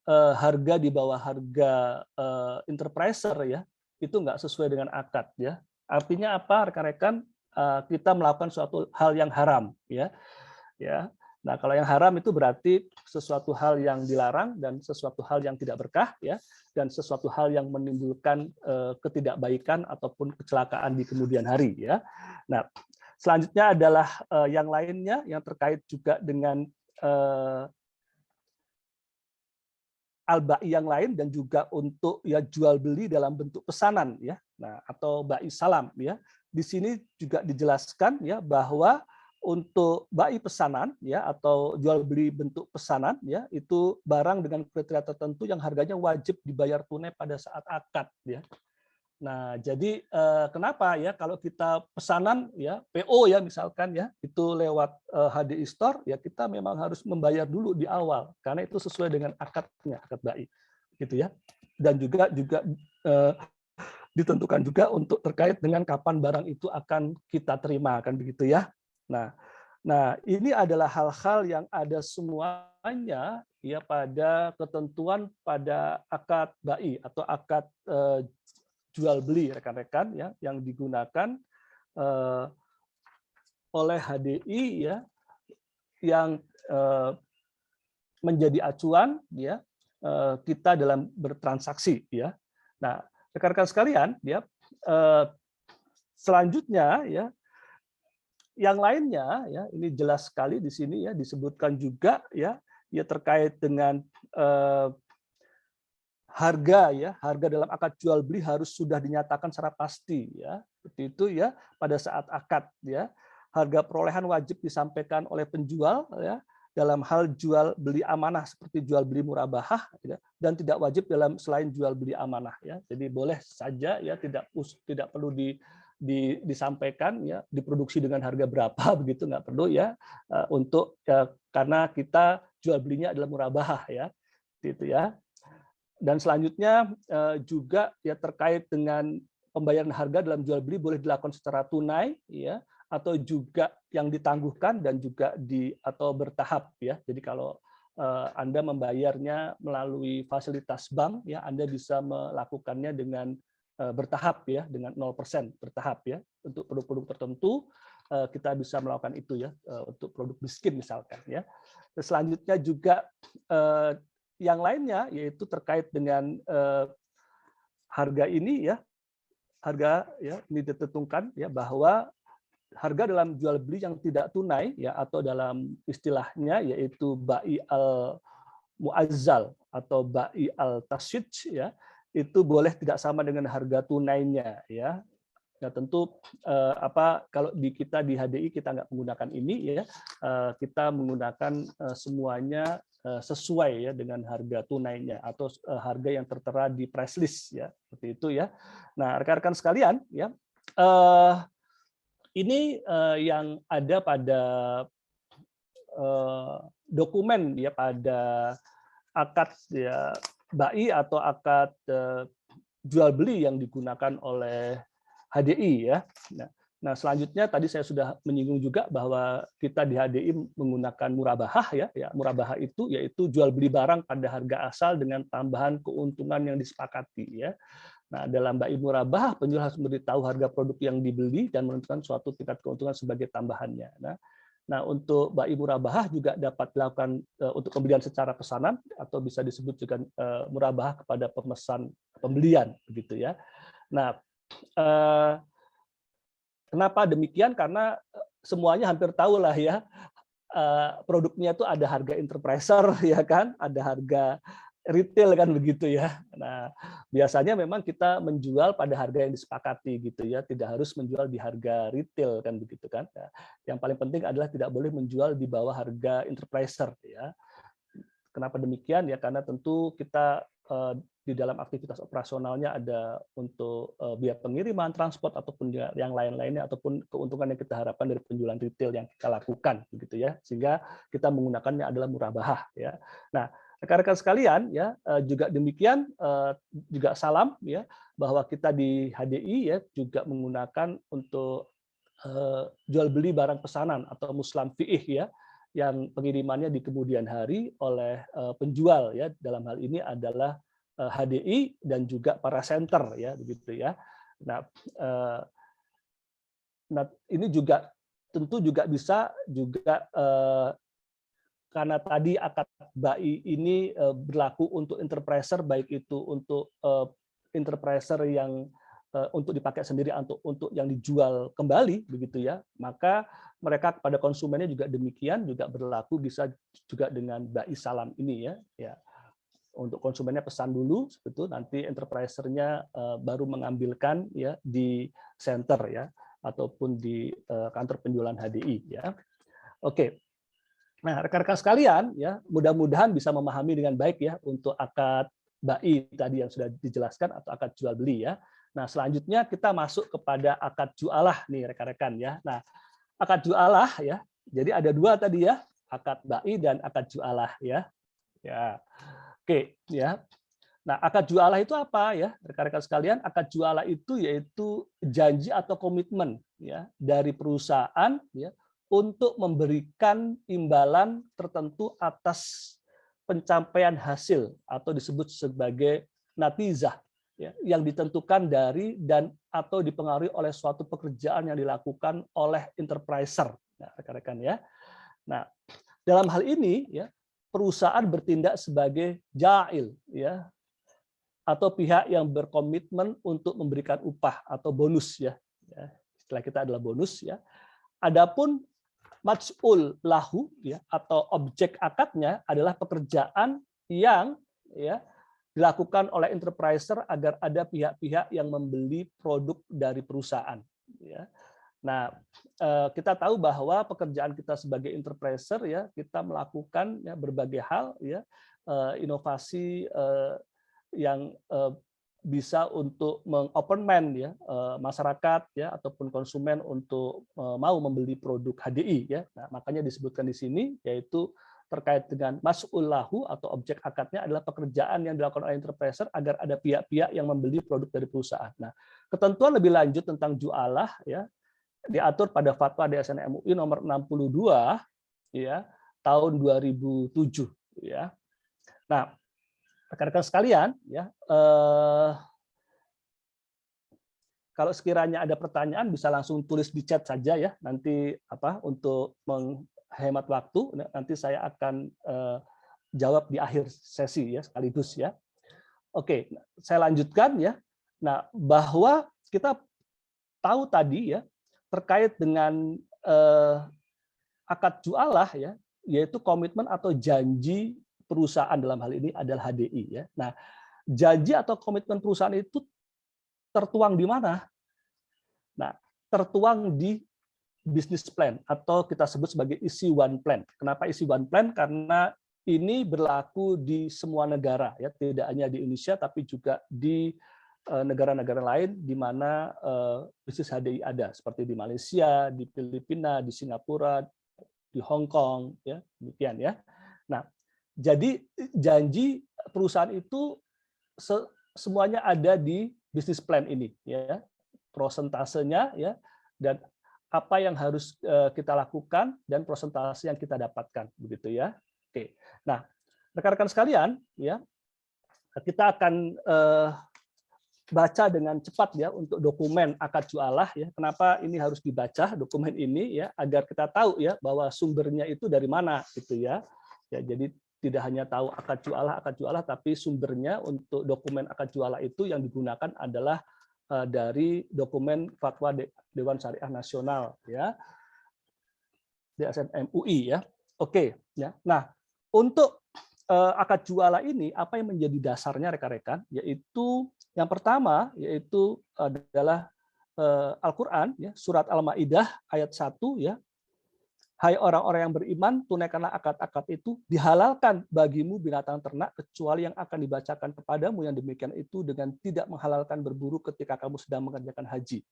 Speaker 2: harga di bawah harga enterpriser ya, itu nggak sesuai dengan akad ya. Artinya apa rekan-rekan? Kita melakukan suatu hal yang haram ya. Ya. Nah, kalau yang haram itu berarti sesuatu hal yang dilarang dan sesuatu hal yang tidak berkah, ya, dan sesuatu hal yang menimbulkan ketidakbaikan ataupun kecelakaan di kemudian hari, ya. Nah, selanjutnya adalah yang lainnya yang terkait juga dengan al-ba'i yang lain dan juga untuk ya jual beli dalam bentuk pesanan, ya. Nah, atau ba'i salam, ya. Di sini juga dijelaskan ya bahwa untuk ba'i pesanan ya atau jual beli bentuk pesanan ya itu barang dengan kriteria tertentu yang harganya wajib dibayar tunai pada saat akad, ya. Nah, jadi kenapa ya kalau kita pesanan ya PO ya misalkan ya itu lewat HDI Store ya kita memang harus membayar dulu di awal karena itu sesuai dengan akadnya, akad ba'i gitu ya. Dan juga ditentukan juga untuk terkait dengan kapan barang itu akan kita terima kan begitu ya. Nah, ini adalah hal-hal yang ada semuanya ya pada ketentuan pada akad ba'i atau akad jual beli rekan-rekan ya yang digunakan oleh HDI ya yang menjadi acuan ya kita dalam bertransaksi ya. Nah, rekan-rekan sekalian ya selanjutnya ya yang lainnya ya ini jelas sekali di sini ya disebutkan juga ya terkait dengan harga ya, harga dalam akad jual beli harus sudah dinyatakan secara pasti ya. Seperti itu ya pada saat akad ya. Harga perolehan wajib disampaikan oleh penjual ya dalam hal jual beli amanah seperti jual beli murabahah ya, dan tidak wajib dalam selain jual beli amanah ya. Jadi boleh saja ya tidak perlu disampaikan ya diproduksi dengan harga berapa begitu nggak perlu ya untuk karena kita jual belinya adalah murabahah ya. Gitu ya. Dan selanjutnya juga ya terkait dengan pembayaran harga dalam jual beli boleh dilakukan secara tunai ya atau juga yang ditangguhkan dan juga atau bertahap ya. Jadi kalau Anda membayarnya melalui fasilitas bank ya Anda bisa melakukannya dengan bertahap ya dengan 0% bertahap ya. Untuk produk-produk tertentu kita bisa melakukan itu ya untuk produk miskin misalkan ya. Selanjutnya juga yang lainnya yaitu terkait dengan harga ini ya ini ditentukan ya bahwa harga dalam jual beli yang tidak tunai ya atau dalam istilahnya yaitu ba'i al muazzal atau ba'i al tasyid ya itu boleh tidak sama dengan harga tunainya ya. Nah tentu kalau kita di HDI kita nggak menggunakan ini ya kita menggunakan semuanya sesuai ya dengan harga tunainya atau harga yang tertera di price list ya seperti itu ya. Nah rekan-rekan sekalian ya ini yang ada pada dokumen ya pada akad ya ba'i atau akad jual beli yang digunakan oleh HDI ya. Nah, selanjutnya tadi saya sudah menyinggung juga bahwa kita di HDI menggunakan murabahah ya. Murabahah itu yaitu jual beli barang pada harga asal dengan tambahan keuntungan yang disepakati ya. Nah, dalam ba'i murabahah penjual harus memberitahu harga produk yang dibeli dan menentukan suatu tingkat keuntungan sebagai tambahannya. Nah, untuk ba'i murabahah juga dapat dilakukan untuk pembelian secara pesanan atau bisa disebut juga murabahah kepada pemesan pembelian begitu ya. Nah, kenapa demikian? Karena semuanya hampir tahu lah ya produknya itu ada harga interpreter ya kan, ada harga retail kan begitu ya. Nah biasanya memang kita menjual pada harga yang disepakati gitu ya, tidak harus menjual di harga retail kan begitu kan. Nah, yang paling penting adalah tidak boleh menjual di bawah harga interpreter ya. Kenapa demikian ya? Karena tentu kita di dalam aktivitas operasionalnya ada untuk biaya pengiriman, transport ataupun yang lain-lainnya ataupun keuntungan yang kita harapkan dari penjualan retail yang kita lakukan begitu ya. Sehingga kita menggunakannya adalah murabahah ya. Nah, rekan-rekan sekalian ya juga demikian juga salam ya bahwa kita di HDI ya juga menggunakan untuk jual beli barang pesanan atau muslam fi'ih ya yang pengirimannya di kemudian hari oleh penjual ya dalam hal ini adalah HDI dan juga para center ya begitu ya. Nah ini juga tentu juga bisa juga karena tadi akad bai ini berlaku untuk enterpriser, baik itu untuk enterpriser yang untuk dipakai sendiri atau untuk yang dijual kembali, begitu ya, maka mereka kepada konsumennya juga demikian, juga berlaku bisa juga dengan bai salam ini ya. Untuk konsumennya pesan dulu, itu nanti enterprisernya baru mengambilkan ya di center ya, ataupun di kantor penjualan HDI ya. Oke. Nah, rekan-rekan sekalian, ya mudah-mudahan bisa memahami dengan baik ya untuk akad bai tadi yang sudah dijelaskan atau akad jual beli ya. Nah, selanjutnya kita masuk kepada akad jualah nih rekan-rekan ya. Nah, akad jualah ya. Jadi ada dua tadi ya, akad bai dan akad jualah ya. Ya. Oke, ya. Nah, akad jualah itu apa ya, rekan-rekan sekalian? Akad jualah itu yaitu janji atau komitmen ya dari perusahaan ya untuk memberikan imbalan tertentu atas pencapaian hasil atau disebut sebagai natizah ya, yang ditentukan dari dan atau dipengaruhi oleh suatu pekerjaan yang dilakukan oleh enterpriser. Nah, rekan-rekan ya. Nah, dalam hal ini ya perusahaan bertindak sebagai ja'il ya atau pihak yang berkomitmen untuk memberikan upah atau bonus ya. Istilah kita adalah bonus ya. Adapun maj'ul lahu ya atau objek akadnya adalah pekerjaan yang ya dilakukan oleh enterpriser agar ada pihak-pihak yang membeli produk dari perusahaan ya. Nah, kita tahu bahwa pekerjaan kita sebagai enterpriser ya kita melakukan ya berbagai hal ya inovasi yang bisa untuk mengopen mind ya masyarakat ya ataupun konsumen untuk mau membeli produk HDI ya. Nah, makanya disebutkan di sini yaitu terkait dengan mas'ul lahu atau objek akadnya adalah pekerjaan yang dilakukan oleh enterpriser agar ada pihak-pihak yang membeli produk dari perusahaan. Nah, ketentuan lebih lanjut tentang jualah ya diatur pada Fatwa DSN MUI nomor 62 ya tahun 2007 ya. Nah, rekan-rekan sekalian, ya, kalau sekiranya ada pertanyaan bisa langsung tulis di chat saja ya. Nanti untuk menghemat waktu, nanti saya akan jawab di akhir sesi ya sekaligus ya. Oke, saya lanjutkan ya. Nah, bahwa kita tahu tadi ya terkait dengan akad jualah ya, yaitu komitmen atau janji perusahaan dalam hal ini adalah HDI ya. Nah, janji atau komitmen perusahaan itu tertuang di mana? Nah, tertuang di business plan atau kita sebut sebagai isi one plan. Kenapa isi one plan? Karena ini berlaku di semua negara ya, tidak hanya di Indonesia tapi juga di negara-negara lain di mana bisnis HDI ada, seperti di Malaysia, di Filipina, di Singapura, di Hong Kong ya, demikian ya. Nah, jadi janji perusahaan itu semuanya ada di bisnis plan ini ya, prosentasenya ya, dan apa yang harus kita lakukan dan prosentase yang kita dapatkan begitu ya. Oke. Nah, rekan-rekan sekalian ya, kita akan baca dengan cepat ya untuk dokumen akad jualah ya. Kenapa ini harus dibaca dokumen ini ya, agar kita tahu ya bahwa sumbernya itu dari mana gitu ya. Ya, jadi tidak hanya tahu akad jualah, tapi sumbernya untuk dokumen akad jualah itu yang digunakan adalah dari dokumen Fatwa Dewan Syariah Nasional ya, DSN MUI ya. Oke ya. Nah, untuk akad jualah ini apa yang menjadi dasarnya rekan-rekan? Yaitu yang pertama yaitu adalah Al-Qur'an ya, surat Al-Maidah ayat 1 ya. Hai orang-orang yang beriman, tunaikanlah akad-akad itu, dihalalkan bagimu binatang ternak kecuali yang akan dibacakan kepadamu yang demikian itu dengan tidak menghalalkan berburu ketika kamu sedang mengerjakan haji.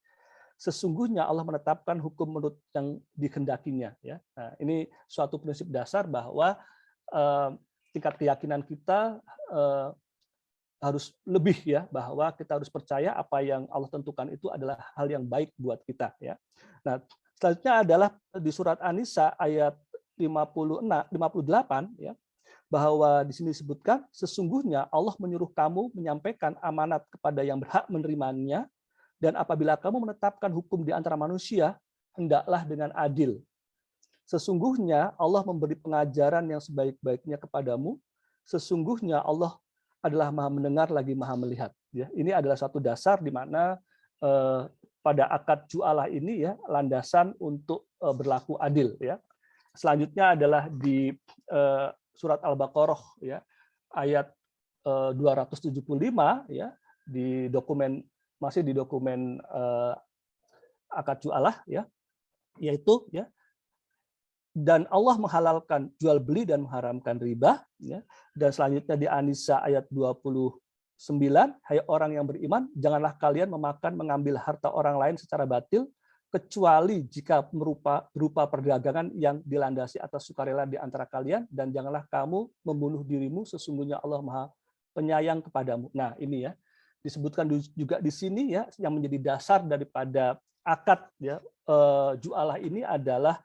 Speaker 2: Sesungguhnya Allah menetapkan hukum menurut yang dikehendakinya. Ya. Nah, ini suatu prinsip dasar bahwa tingkat keyakinan kita harus lebih ya, bahwa kita harus percaya apa yang Allah tentukan itu adalah hal yang baik buat kita. Ya. Nah, selanjutnya adalah di surat An-Nisa ayat 58 ya, bahwa di sini disebutkan sesungguhnya Allah menyuruh kamu menyampaikan amanat kepada yang berhak menerimanya, dan apabila kamu menetapkan hukum di antara manusia hendaklah dengan adil. Sesungguhnya Allah memberi pengajaran yang sebaik-baiknya kepadamu. Sesungguhnya Allah adalah Maha mendengar lagi Maha melihat. Ya, ini adalah satu dasar di mana pada akad ju'alah ini ya landasan untuk berlaku adil. Ya. Selanjutnya adalah di surat Al-Baqarah ya ayat 275 ya di dokumen masih di dokumen akad ju'alah ya yaitu ya dan Allah menghalalkan jual beli dan mengharamkan riba ya. Dan selanjutnya di An-Nisa ayat 29, hai orang yang beriman, janganlah kalian mengambil harta orang lain secara batil kecuali jika berupa perdagangan yang dilandasi atas sukarela di antara kalian, dan janganlah kamu membunuh dirimu, sesungguhnya Allah Maha Penyayang kepadamu. Nah, ini ya disebutkan juga di sini ya yang menjadi dasar daripada akad ya ju'alah ini adalah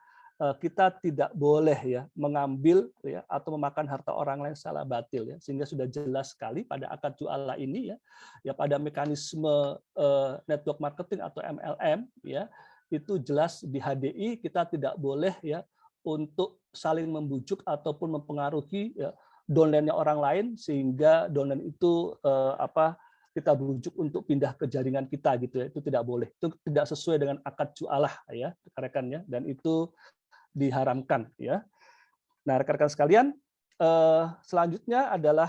Speaker 2: kita tidak boleh ya mengambil ya atau memakan harta orang lain secara batil ya, sehingga sudah jelas sekali pada akad ju'alah ini ya pada mekanisme network marketing atau MLM ya itu jelas di HDI kita tidak boleh ya untuk saling membujuk ataupun mempengaruhi ya downline-nya orang lain sehingga downline itu kita bujuk untuk pindah ke jaringan kita gitu ya, itu tidak boleh, itu tidak sesuai dengan akad ju'alah ya rekan-rekan ya, dan itu diharamkan ya. Nah, rekan-rekan sekalian, selanjutnya adalah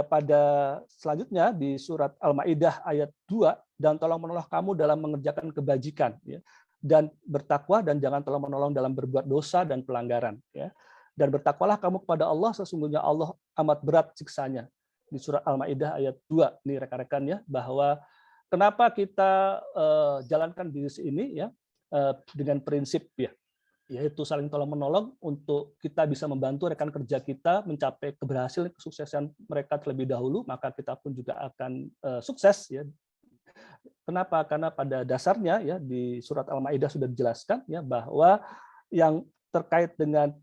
Speaker 2: pada selanjutnya di surat Al-Maidah ayat 2, dan tolong menolong kamu dalam mengerjakan kebajikan ya, dan bertakwa dan jangan tolong menolong dalam berbuat dosa dan pelanggaran ya. Dan bertakwalah kamu kepada Allah, sesungguhnya Allah amat berat siksanya. Di surat Al-Maidah ayat 2 nih rekan-rekan ya, bahwa kenapa kita jalankan bisnis ini ya dengan prinsip ya yaitu saling tolong-menolong untuk kita bisa membantu rekan kerja kita mencapai keberhasilan, kesuksesan mereka terlebih dahulu, maka kita pun juga akan sukses ya. Kenapa? Karena pada dasarnya ya di surat Al-Maidah sudah dijelaskan ya bahwa yang terkait dengan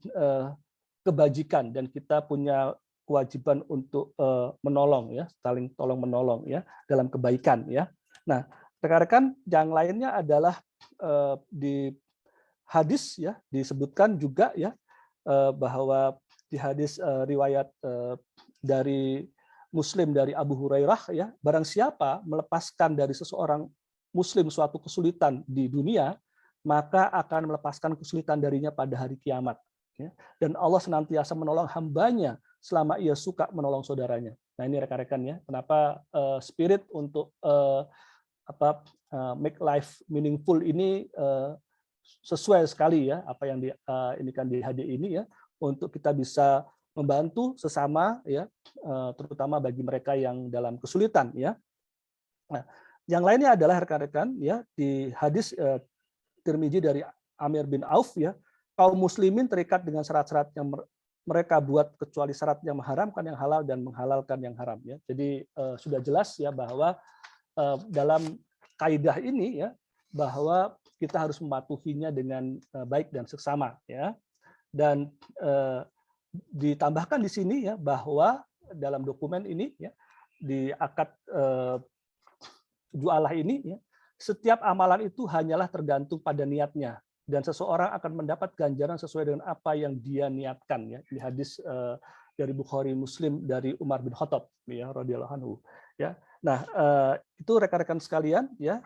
Speaker 2: kebajikan dan kita punya kewajiban untuk menolong ya, saling tolong menolong ya dalam kebaikan ya. Nah, rekan-rekan yang lainnya adalah di hadis ya disebutkan juga ya bahwa di hadis riwayat dari Muslim dari Abu Hurairah ya, barang siapa melepaskan dari seseorang Muslim suatu kesulitan di dunia, maka akan melepaskan kesulitan darinya pada hari kiamat ya. Dan Allah senantiasa menolong hambanya selama ia suka menolong saudaranya. Nah, ini rekan-rekan ya, kenapa spirit untuk make life meaningful ini sesuai sekali ya apa yang ini kan di HDI ini ya, untuk kita bisa membantu sesama ya terutama bagi mereka yang dalam kesulitan ya. Nah, yang lainnya adalah rekan-rekan ya di hadis Tirmizi dari Amir bin Auf ya, kaum muslimin terikat dengan syarat-syarat yang mereka buat kecuali syarat yang mengharamkan yang halal dan menghalalkan yang haram ya. Jadi sudah jelas ya bahwa dalam kaidah ini ya bahwa kita harus mematuhinya dengan baik dan seksama ya. Dan ditambahkan di sini ya bahwa dalam dokumen ini ya di akad ju'alah ini ya, setiap amalan itu hanyalah tergantung pada niatnya, dan seseorang akan mendapat ganjaran sesuai dengan apa yang dia niatkan ya. Di hadis dari Bukhari Muslim dari Umar bin Khattab ya radhiyallahu anhu ya. Nah, itu rekan-rekan sekalian ya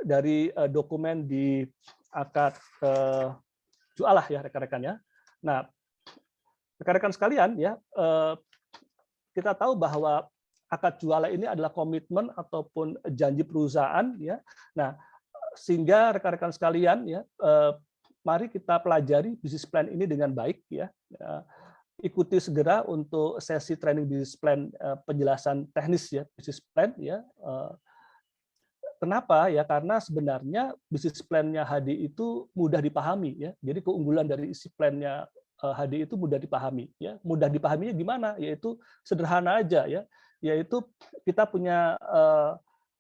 Speaker 2: dari dokumen di akad ju'alah ya rekan-rekan ya. Nah, rekan-rekan sekalian ya, kita tahu bahwa akad ju'alah ini adalah komitmen ataupun janji perusahaan ya. Nah, sehingga rekan-rekan sekalian ya, mari kita pelajari bisnis plan ini dengan baik ya. Ikuti segera untuk sesi training bisnis plan penjelasan teknis ya bisnis plan ya. Kenapa ya? Karena sebenarnya bisnis plan-nya HDI itu mudah dipahami ya. Jadi keunggulan dari isi plan-nya HDI itu mudah dipahami ya. Mudah dipahaminya gimana? Yaitu sederhana aja ya. Yaitu kita punya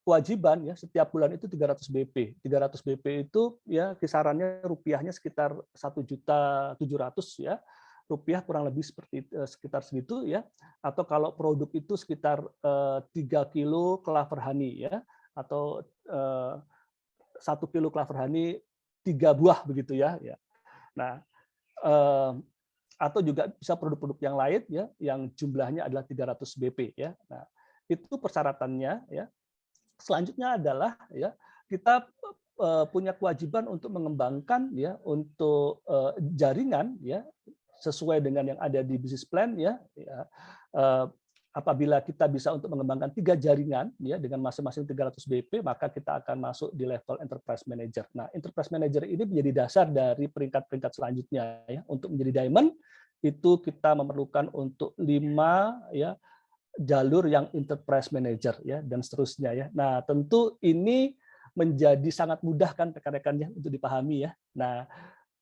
Speaker 2: kewajiban ya setiap bulan itu 300 BP. 300 BP itu ya kisarannya rupiahnya sekitar 1.700.000 ya. Rupiah kurang lebih seperti sekitar segitu ya. Atau kalau produk itu sekitar 3 kilo clover honey ya, atau 1 kilo clover honey 3 buah begitu ya. Nah, atau juga bisa produk-produk yang lain ya yang jumlahnya adalah 300 BP ya. Nah, itu persyaratannya ya. Selanjutnya adalah ya kita punya kewajiban untuk mengembangkan ya untuk jaringan ya sesuai dengan yang ada di business plan ya. Apabila kita bisa untuk mengembangkan 3 jaringan ya dengan masing-masing 300 BP, maka kita akan masuk di level enterprise manager. Nah, enterprise manager ini menjadi dasar dari peringkat-peringkat selanjutnya ya. Untuk menjadi diamond itu kita memerlukan untuk 5 ya jalur yang enterprise manager ya dan seterusnya ya. Nah, tentu ini menjadi sangat mudah kan rekan-rekan ya untuk dipahami ya. Nah,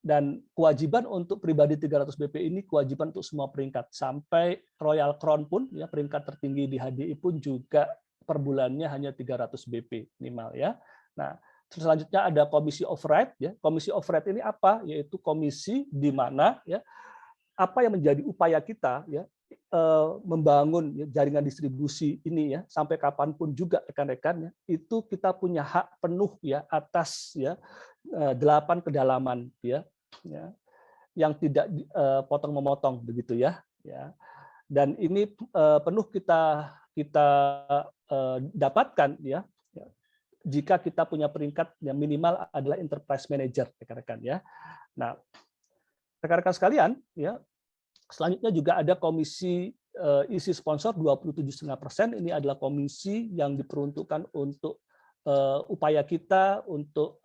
Speaker 2: dan kewajiban untuk pribadi 300 BP ini kewajiban untuk semua peringkat sampai Royal Crown pun ya peringkat tertinggi di HDI pun juga per bulannya hanya 300 BP minimal ya. Nah, selanjutnya ada komisi override ya. Komisi override ini apa? Yaitu komisi di mana ya apa yang menjadi upaya kita ya membangun jaringan distribusi ini ya sampai kapanpun juga rekan-rekan ya itu kita punya hak penuh ya atas ya 8 kedalaman ya yang tidak potong memotong begitu ya dan ini penuh kita dapatkan ya jika kita punya peringkat yang minimal adalah enterprise manager rekan-rekan ya. Nah, rekan-rekan sekalian ya selanjutnya juga ada komisi isi sponsor 27,5%. Ini adalah komisi yang diperuntukkan untuk upaya kita untuk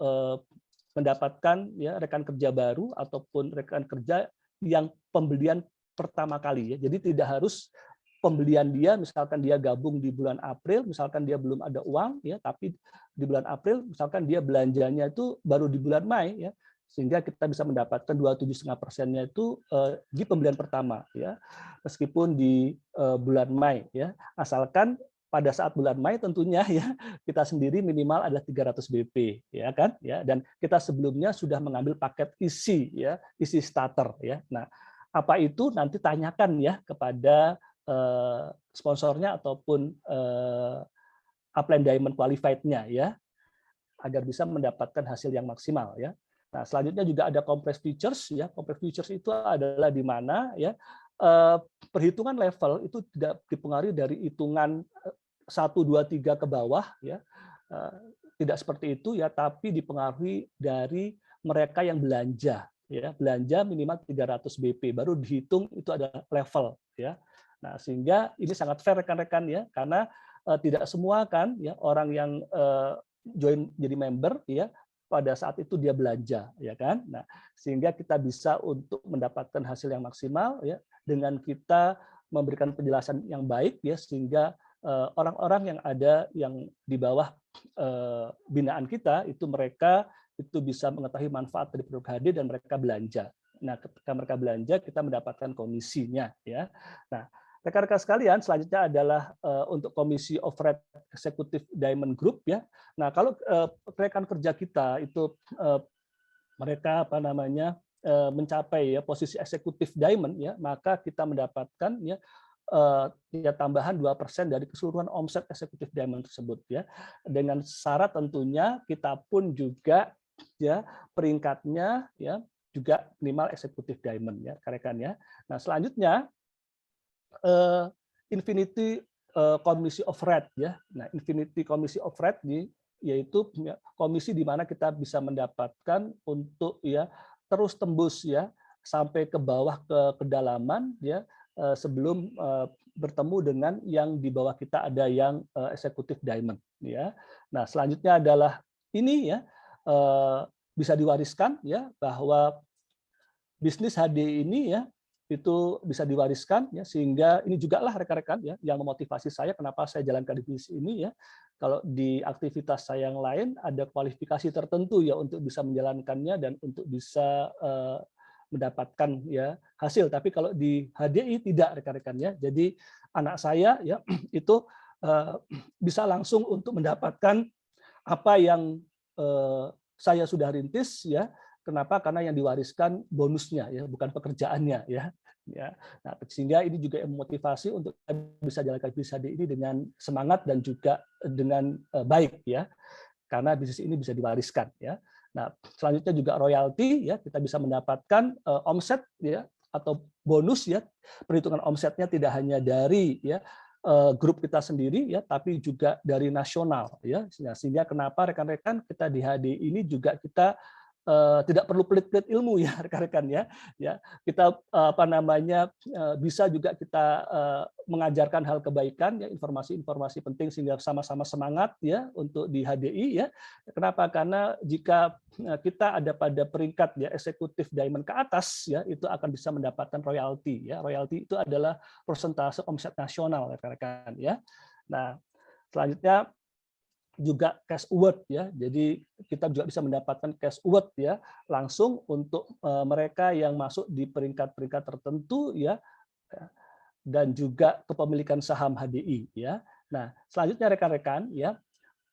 Speaker 2: mendapatkan ya rekan kerja baru ataupun rekan kerja yang pembelian pertama kali ya. Jadi tidak harus pembelian dia misalkan dia gabung di bulan April, misalkan dia belum ada uang ya, tapi di bulan April misalkan dia belanjanya itu baru di bulan Mei ya. Sehingga kita bisa mendapatkan 27,5%-nya itu di pembelian pertama ya meskipun di bulan Mei ya asalkan pada saat bulan Mei tentunya ya kita sendiri minimal ada 300 BP ya kan ya dan kita sebelumnya sudah mengambil paket isi ya isi starter ya. Nah, apa itu nanti tanyakan ya kepada sponsornya ataupun upline diamond qualified-nya ya agar bisa mendapatkan hasil yang maksimal ya. Nah, selanjutnya juga ada compressed futures ya. Compressed futures itu adalah di mana ya perhitungan level itu tidak dipengaruhi dari hitungan 1 2 3 ke bawah ya. Tidak seperti itu ya, tapi dipengaruhi dari mereka yang belanja ya. Belanja minimal 300 BP baru dihitung itu ada level ya. Nah, sehingga ini sangat fair rekan-rekan ya karena tidak semua kan ya orang yang join jadi member ya pada saat itu dia belanja ya kan. Nah, sehingga kita bisa untuk mendapatkan hasil yang maksimal ya dengan kita memberikan penjelasan yang baik ya sehingga orang-orang yang ada yang di bawah binaan kita itu mereka itu bisa mengetahui manfaat dari produk HD dan mereka belanja. Nah, ketika mereka belanja kita mendapatkan komisinya ya. Nah, rekan-rekan sekalian, selanjutnya adalah untuk komisi override eksekutif Diamond Group ya. Nah, kalau rekan kerja kita itu mereka apa namanya mencapai ya posisi eksekutif Diamond ya, maka kita mendapatkan ya tambahan 2% dari keseluruhan omset eksekutif Diamond tersebut ya. Dengan syarat tentunya kita pun juga ya peringkatnya ya juga minimal eksekutif Diamond ya, rekan ya. Nah, selanjutnya Infinity Komisi Override ya. Nah, Infinity Komisi Override yaitu komisi di mana kita bisa mendapatkan untuk ya terus tembus ya sampai ke bawah ke kedalaman ya sebelum bertemu dengan yang di bawah kita ada yang eksekutif diamond ya. Nah, selanjutnya adalah ini ya bisa diwariskan ya bahwa bisnis HD ini ya itu bisa diwariskan ya sehingga ini juga lah rekan-rekan ya yang memotivasi saya kenapa saya jalankan di bisnis ini ya. Kalau di aktivitas saya yang lain ada kualifikasi tertentu ya untuk bisa menjalankannya dan untuk bisa mendapatkan ya hasil, tapi kalau di HDI tidak rekan-rekan ya. Jadi anak saya ya itu bisa langsung untuk mendapatkan apa yang saya sudah rintis ya. Kenapa? Karena yang diwariskan bonusnya ya, bukan pekerjaannya ya. Ya. Nah, sehingga ini juga memotivasi untuk bisa jalankan bisnis HD ini dengan semangat dan juga dengan baik ya. Karena bisnis ini bisa diwariskan ya. Nah, selanjutnya juga royalti ya, kita bisa mendapatkan omset ya atau bonus ya. Perhitungan omsetnya tidak hanya dari ya grup kita sendiri ya, tapi juga dari nasional ya. Sehingga kenapa rekan-rekan kita di HD ini juga kita tidak perlu pelit-pelit ilmu ya rekan-rekan ya. Ya, kita apa namanya bisa juga kita mengajarkan hal kebaikan ya, informasi-informasi penting sehingga sama-sama semangat ya untuk di HDI ya. Kenapa? Karena jika kita ada pada peringkat ya eksekutif diamond ke atas ya, itu akan bisa mendapatkan royalti ya. Royalti itu adalah persentase omset nasional rekan-rekan ya. Nah, selanjutnya juga cash award ya. Jadi kita juga bisa mendapatkan cash award ya langsung untuk mereka yang masuk di peringkat-peringkat tertentu ya, dan juga kepemilikan saham HDI ya. Nah, selanjutnya rekan-rekan ya,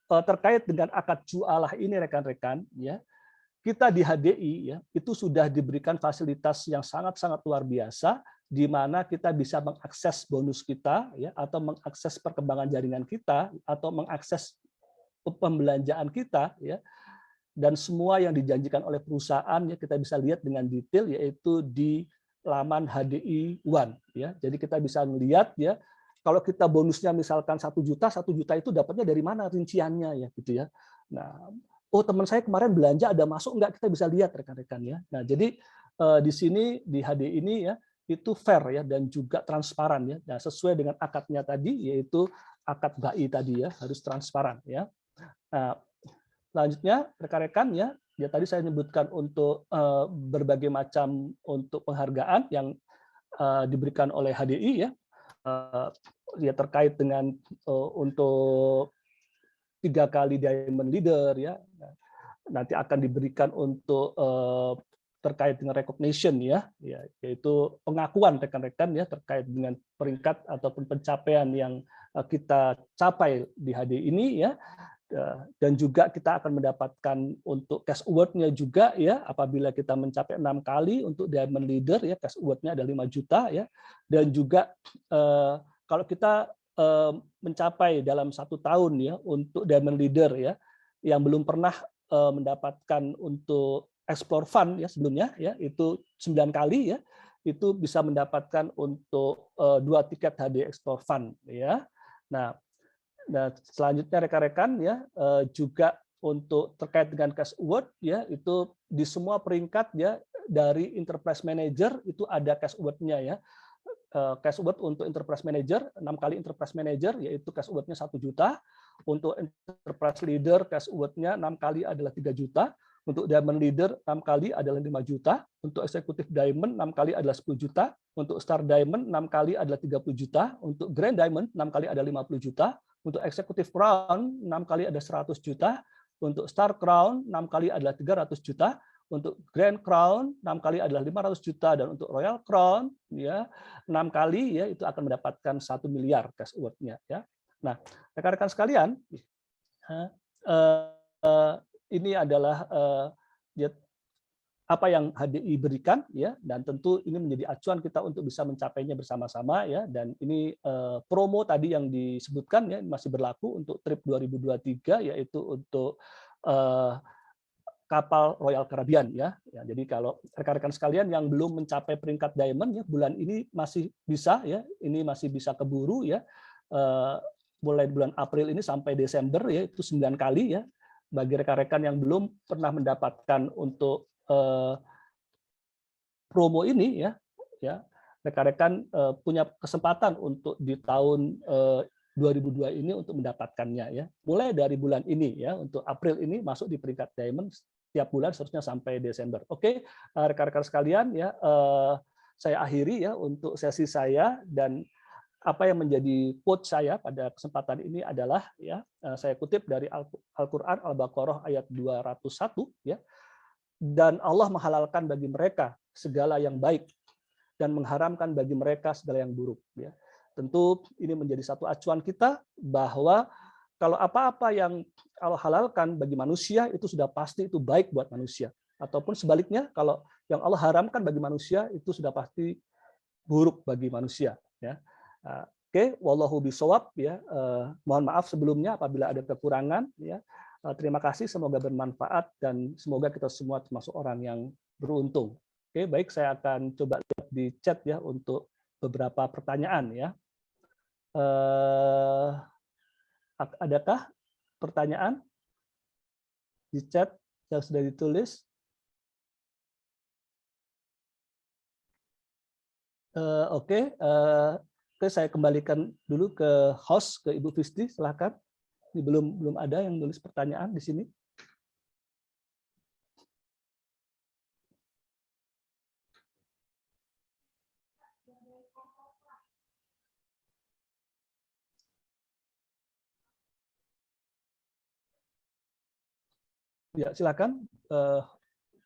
Speaker 2: terkait dengan akad jualah ini rekan-rekan ya, kita di HDI ya itu sudah diberikan fasilitas yang sangat-sangat luar biasa di mana kita bisa mengakses bonus kita ya, atau mengakses perkembangan jaringan kita, atau mengakses pembelanjaan kita ya, dan semua yang dijanjikan oleh perusahaan ya kita bisa lihat dengan detail, yaitu di laman HDI One ya. Jadi kita bisa melihat ya, kalau kita bonusnya misalkan 1 juta itu dapatnya dari mana rinciannya ya gitu ya. Nah, oh teman saya kemarin belanja ada masuk enggak, kita bisa lihat rekan-rekan ya. Nah, jadi di sini di HDI ini ya itu fair ya dan juga transparan ya. Nah, sesuai dengan akadnya tadi, yaitu akad BAI tadi ya, harus transparan ya. Nah, selanjutnya rekan-rekan ya, tadi saya menyebutkan untuk berbagai macam untuk penghargaan yang diberikan oleh HDI ya, ya terkait dengan untuk 3 kali Diamond Leader ya, nanti akan diberikan untuk terkait dengan recognition ya, yaitu pengakuan rekan-rekan ya terkait dengan peringkat ataupun pencapaian yang kita capai di HDI ini ya. Dan juga kita akan mendapatkan untuk cash award-nya juga ya, apabila kita mencapai 6 kali untuk Diamond Leader ya, cash award-nya ada 5 juta ya. Dan juga kalau kita mencapai dalam 1 tahun ya untuk Diamond Leader ya, yang belum pernah mendapatkan untuk Explore Fund ya sebelumnya ya, itu 9 kali ya, itu bisa mendapatkan untuk 2 tiket HD Explore Fund ya. Nah, selanjutnya rekan-rekan ya juga untuk terkait dengan cash award ya, itu di semua peringkat ya, dari enterprise manager itu ada cash award-nya ya. Cash award untuk enterprise manager 6 kali enterprise manager yaitu cash award-nya 1 juta. Untuk enterprise leader cash award-nya 6 kali adalah 3 juta. Untuk Diamond Leader 6 kali adalah 5 juta. Untuk Executive Diamond 6 kali adalah 10 juta. Untuk Star Diamond 6 kali adalah 30 juta. Untuk Grand Diamond 6 kali ada 50 juta. Untuk Executive Crown 6 kali ada 100 juta. Untuk Star Crown 6 kali adalah 300 juta. Untuk Grand Crown 6 kali adalah 500 juta, dan untuk Royal Crown ya 6 kali ya itu akan mendapatkan 1 miliar cash award-nya ya. Nah, rekan-rekan sekalian, ini adalah apa yang HDI berikan ya, dan tentu ini menjadi acuan kita untuk bisa mencapainya bersama-sama ya. Dan ini promo tadi yang disebutkan ya masih berlaku untuk trip 2023, yaitu untuk kapal Royal Caribbean ya. Jadi kalau rekan-rekan sekalian yang belum mencapai peringkat Diamond ya, bulan ini masih bisa ya, ini masih bisa keburu ya. Mulai bulan April ini sampai Desember ya, itu 9 kali ya. Bagi rekan-rekan yang belum pernah mendapatkan untuk promo ini ya, rekan-rekan punya kesempatan untuk di tahun 2002 ini untuk mendapatkannya ya. Mulai dari bulan ini ya, untuk April ini masuk di peringkat Diamond setiap bulan seterusnya sampai Desember. Oke, rekan-rekan sekalian ya, saya akhiri ya untuk sesi saya, dan apa yang menjadi quote saya pada kesempatan ini adalah ya, saya kutip dari Al-Qur'an Al-Baqarah ayat 201 ya. Dan Allah menghalalkan bagi mereka segala yang baik dan mengharamkan bagi mereka segala yang buruk ya. Tentu ini menjadi satu acuan kita bahwa kalau apa-apa yang Allah halalkan bagi manusia itu sudah pasti itu baik buat manusia, ataupun sebaliknya kalau yang Allah haramkan bagi manusia itu sudah pasti buruk bagi manusia ya. Oke, wallahu bisawab ya. Mohon maaf sebelumnya apabila ada kekurangan ya. Terima kasih, semoga bermanfaat dan semoga kita semua termasuk orang yang beruntung. Oke, baik, saya akan coba lihat di chat ya untuk beberapa pertanyaan ya. Adakah pertanyaan di chat yang sudah ditulis? Oke, saya kembalikan dulu ke host, ke Ibu Fisti, silakan. Ini belum ada yang nulis pertanyaan di sini. Ya, silakan.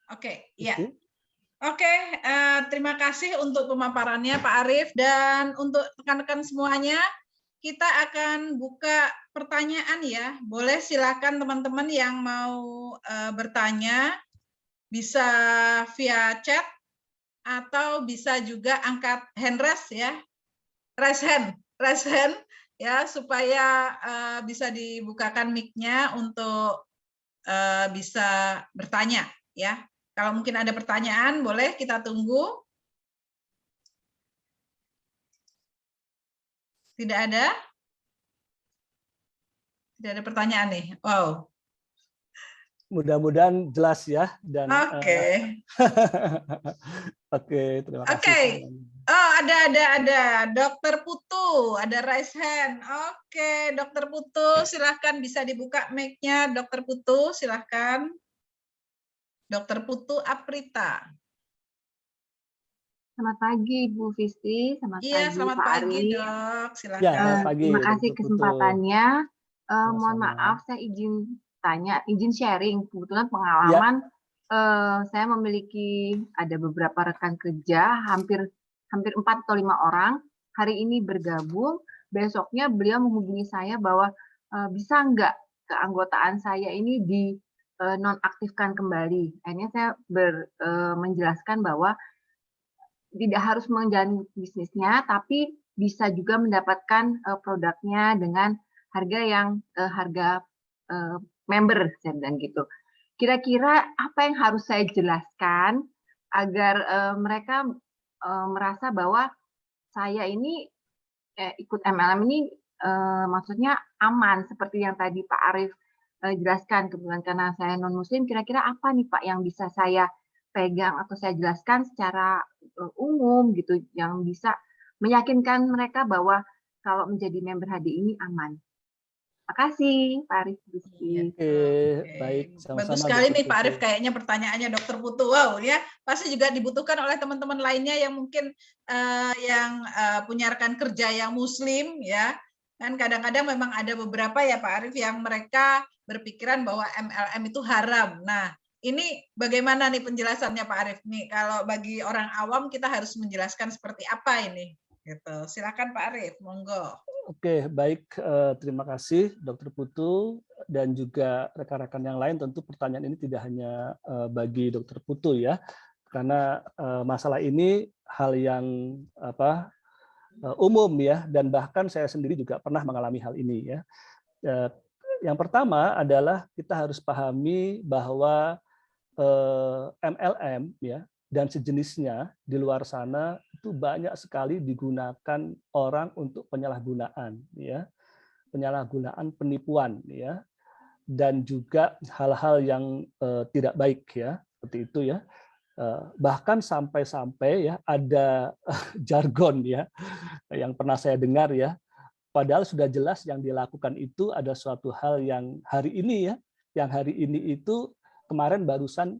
Speaker 1: Oke, ya. Oke, terima kasih untuk pemaparannya Pak Arief, dan untuk rekan-rekan semuanya, kita akan buka pertanyaan ya. Boleh silakan teman-teman yang mau bertanya, bisa via chat atau bisa juga angkat hand raise ya. Raise hand ya, supaya bisa dibukakan mic-nya untuk bisa bertanya ya. Kalau mungkin ada pertanyaan, boleh kita tunggu. Tidak ada? Tidak ada pertanyaan nih. Wow.
Speaker 2: Mudah-mudahan jelas ya. Dan
Speaker 1: Oke.
Speaker 2: Oke, terima kasih.
Speaker 1: Oke. Oh, ada. Dokter Putu, ada raise hand. Oke, Dokter Putu, silahkan bisa dibuka mic-nya. Dokter Putu, silahkan. Dokter Putu Aprita.
Speaker 3: Selamat pagi Bu Fisti, selamat pagi
Speaker 1: Selamat
Speaker 3: Pak
Speaker 1: pagi,
Speaker 3: Ari.
Speaker 1: Dok. Silakan.
Speaker 2: Ya, pagi,
Speaker 3: terima kasih
Speaker 2: Dr.
Speaker 3: kesempatannya. Mohon maaf, saya izin sharing. Kebetulan pengalaman saya memiliki ada beberapa rekan kerja, hampir 4 atau 5 orang. Hari ini bergabung, besoknya beliau menghubungi saya bahwa bisa nggak keanggotaan saya ini di nonaktifkan kembali. Akhirnya saya menjelaskan bahwa tidak harus menjalani bisnisnya, tapi bisa juga mendapatkan produknya dengan harga yang harga member, saya bilang gitu. Kira-kira apa yang harus saya jelaskan agar mereka merasa bahwa saya ini ikut MLM ini maksudnya aman, seperti yang tadi Pak Arief jelaskan. Kebetulan karena saya non-muslim, kira-kira apa nih Pak yang bisa saya pegang atau saya jelaskan secara umum gitu, yang bisa meyakinkan mereka bahwa kalau menjadi member HD ini aman. Terima kasih Pak Arief.
Speaker 2: Baik, sama-sama.
Speaker 1: Bagus sekali nih Pak Arief, kayaknya pertanyaannya Dokter Putu. Wow ya, pasti juga dibutuhkan oleh teman-teman lainnya yang mungkin yang punya rekan kerja yang muslim ya. Kan kadang-kadang memang ada beberapa ya Pak Arief yang mereka berpikiran bahwa MLM itu haram. Nah, ini bagaimana nih penjelasannya Pak Arief nih? Kalau bagi orang awam kita harus menjelaskan seperti apa ini? Gitu. Silakan Pak Arief, monggo.
Speaker 2: Oke, baik. Terima kasih Dr. Putu dan juga rekan-rekan yang lain. Tentu pertanyaan ini tidak hanya bagi Dr. Putu ya, karena masalah ini hal yang umum ya, dan bahkan saya sendiri juga pernah mengalami hal ini ya. Yang pertama adalah kita harus pahami bahwa MLM ya dan sejenisnya di luar sana itu banyak sekali digunakan orang untuk penyalahgunaan ya, penyalahgunaan, penipuan ya, dan juga hal-hal yang tidak baik ya, seperti itu ya. Bahkan sampai-sampai ya ada jargon ya yang pernah saya dengar ya, padahal sudah jelas yang dilakukan itu ada suatu hal yang hari ini ya, yang hari ini itu kemarin barusan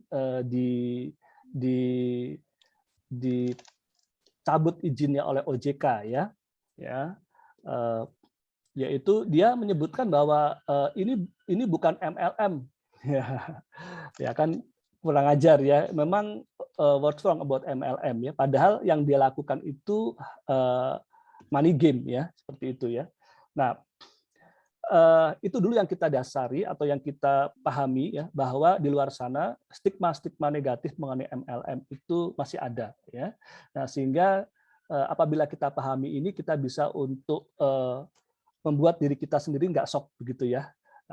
Speaker 2: dicabut izinnya oleh OJK ya, yaitu dia menyebutkan bahwa ini bukan MLM ya kan, kurang ajar ya. Memang what's wrong about MLM ya, padahal yang dia lakukan itu money game ya, seperti itu ya. Nah, itu dulu yang kita dasari atau yang kita pahami ya, bahwa di luar sana stigma negatif mengenai MLM itu masih ada ya. Nah, sehingga apabila kita pahami ini, kita bisa untuk membuat diri kita sendiri nggak shock begitu ya.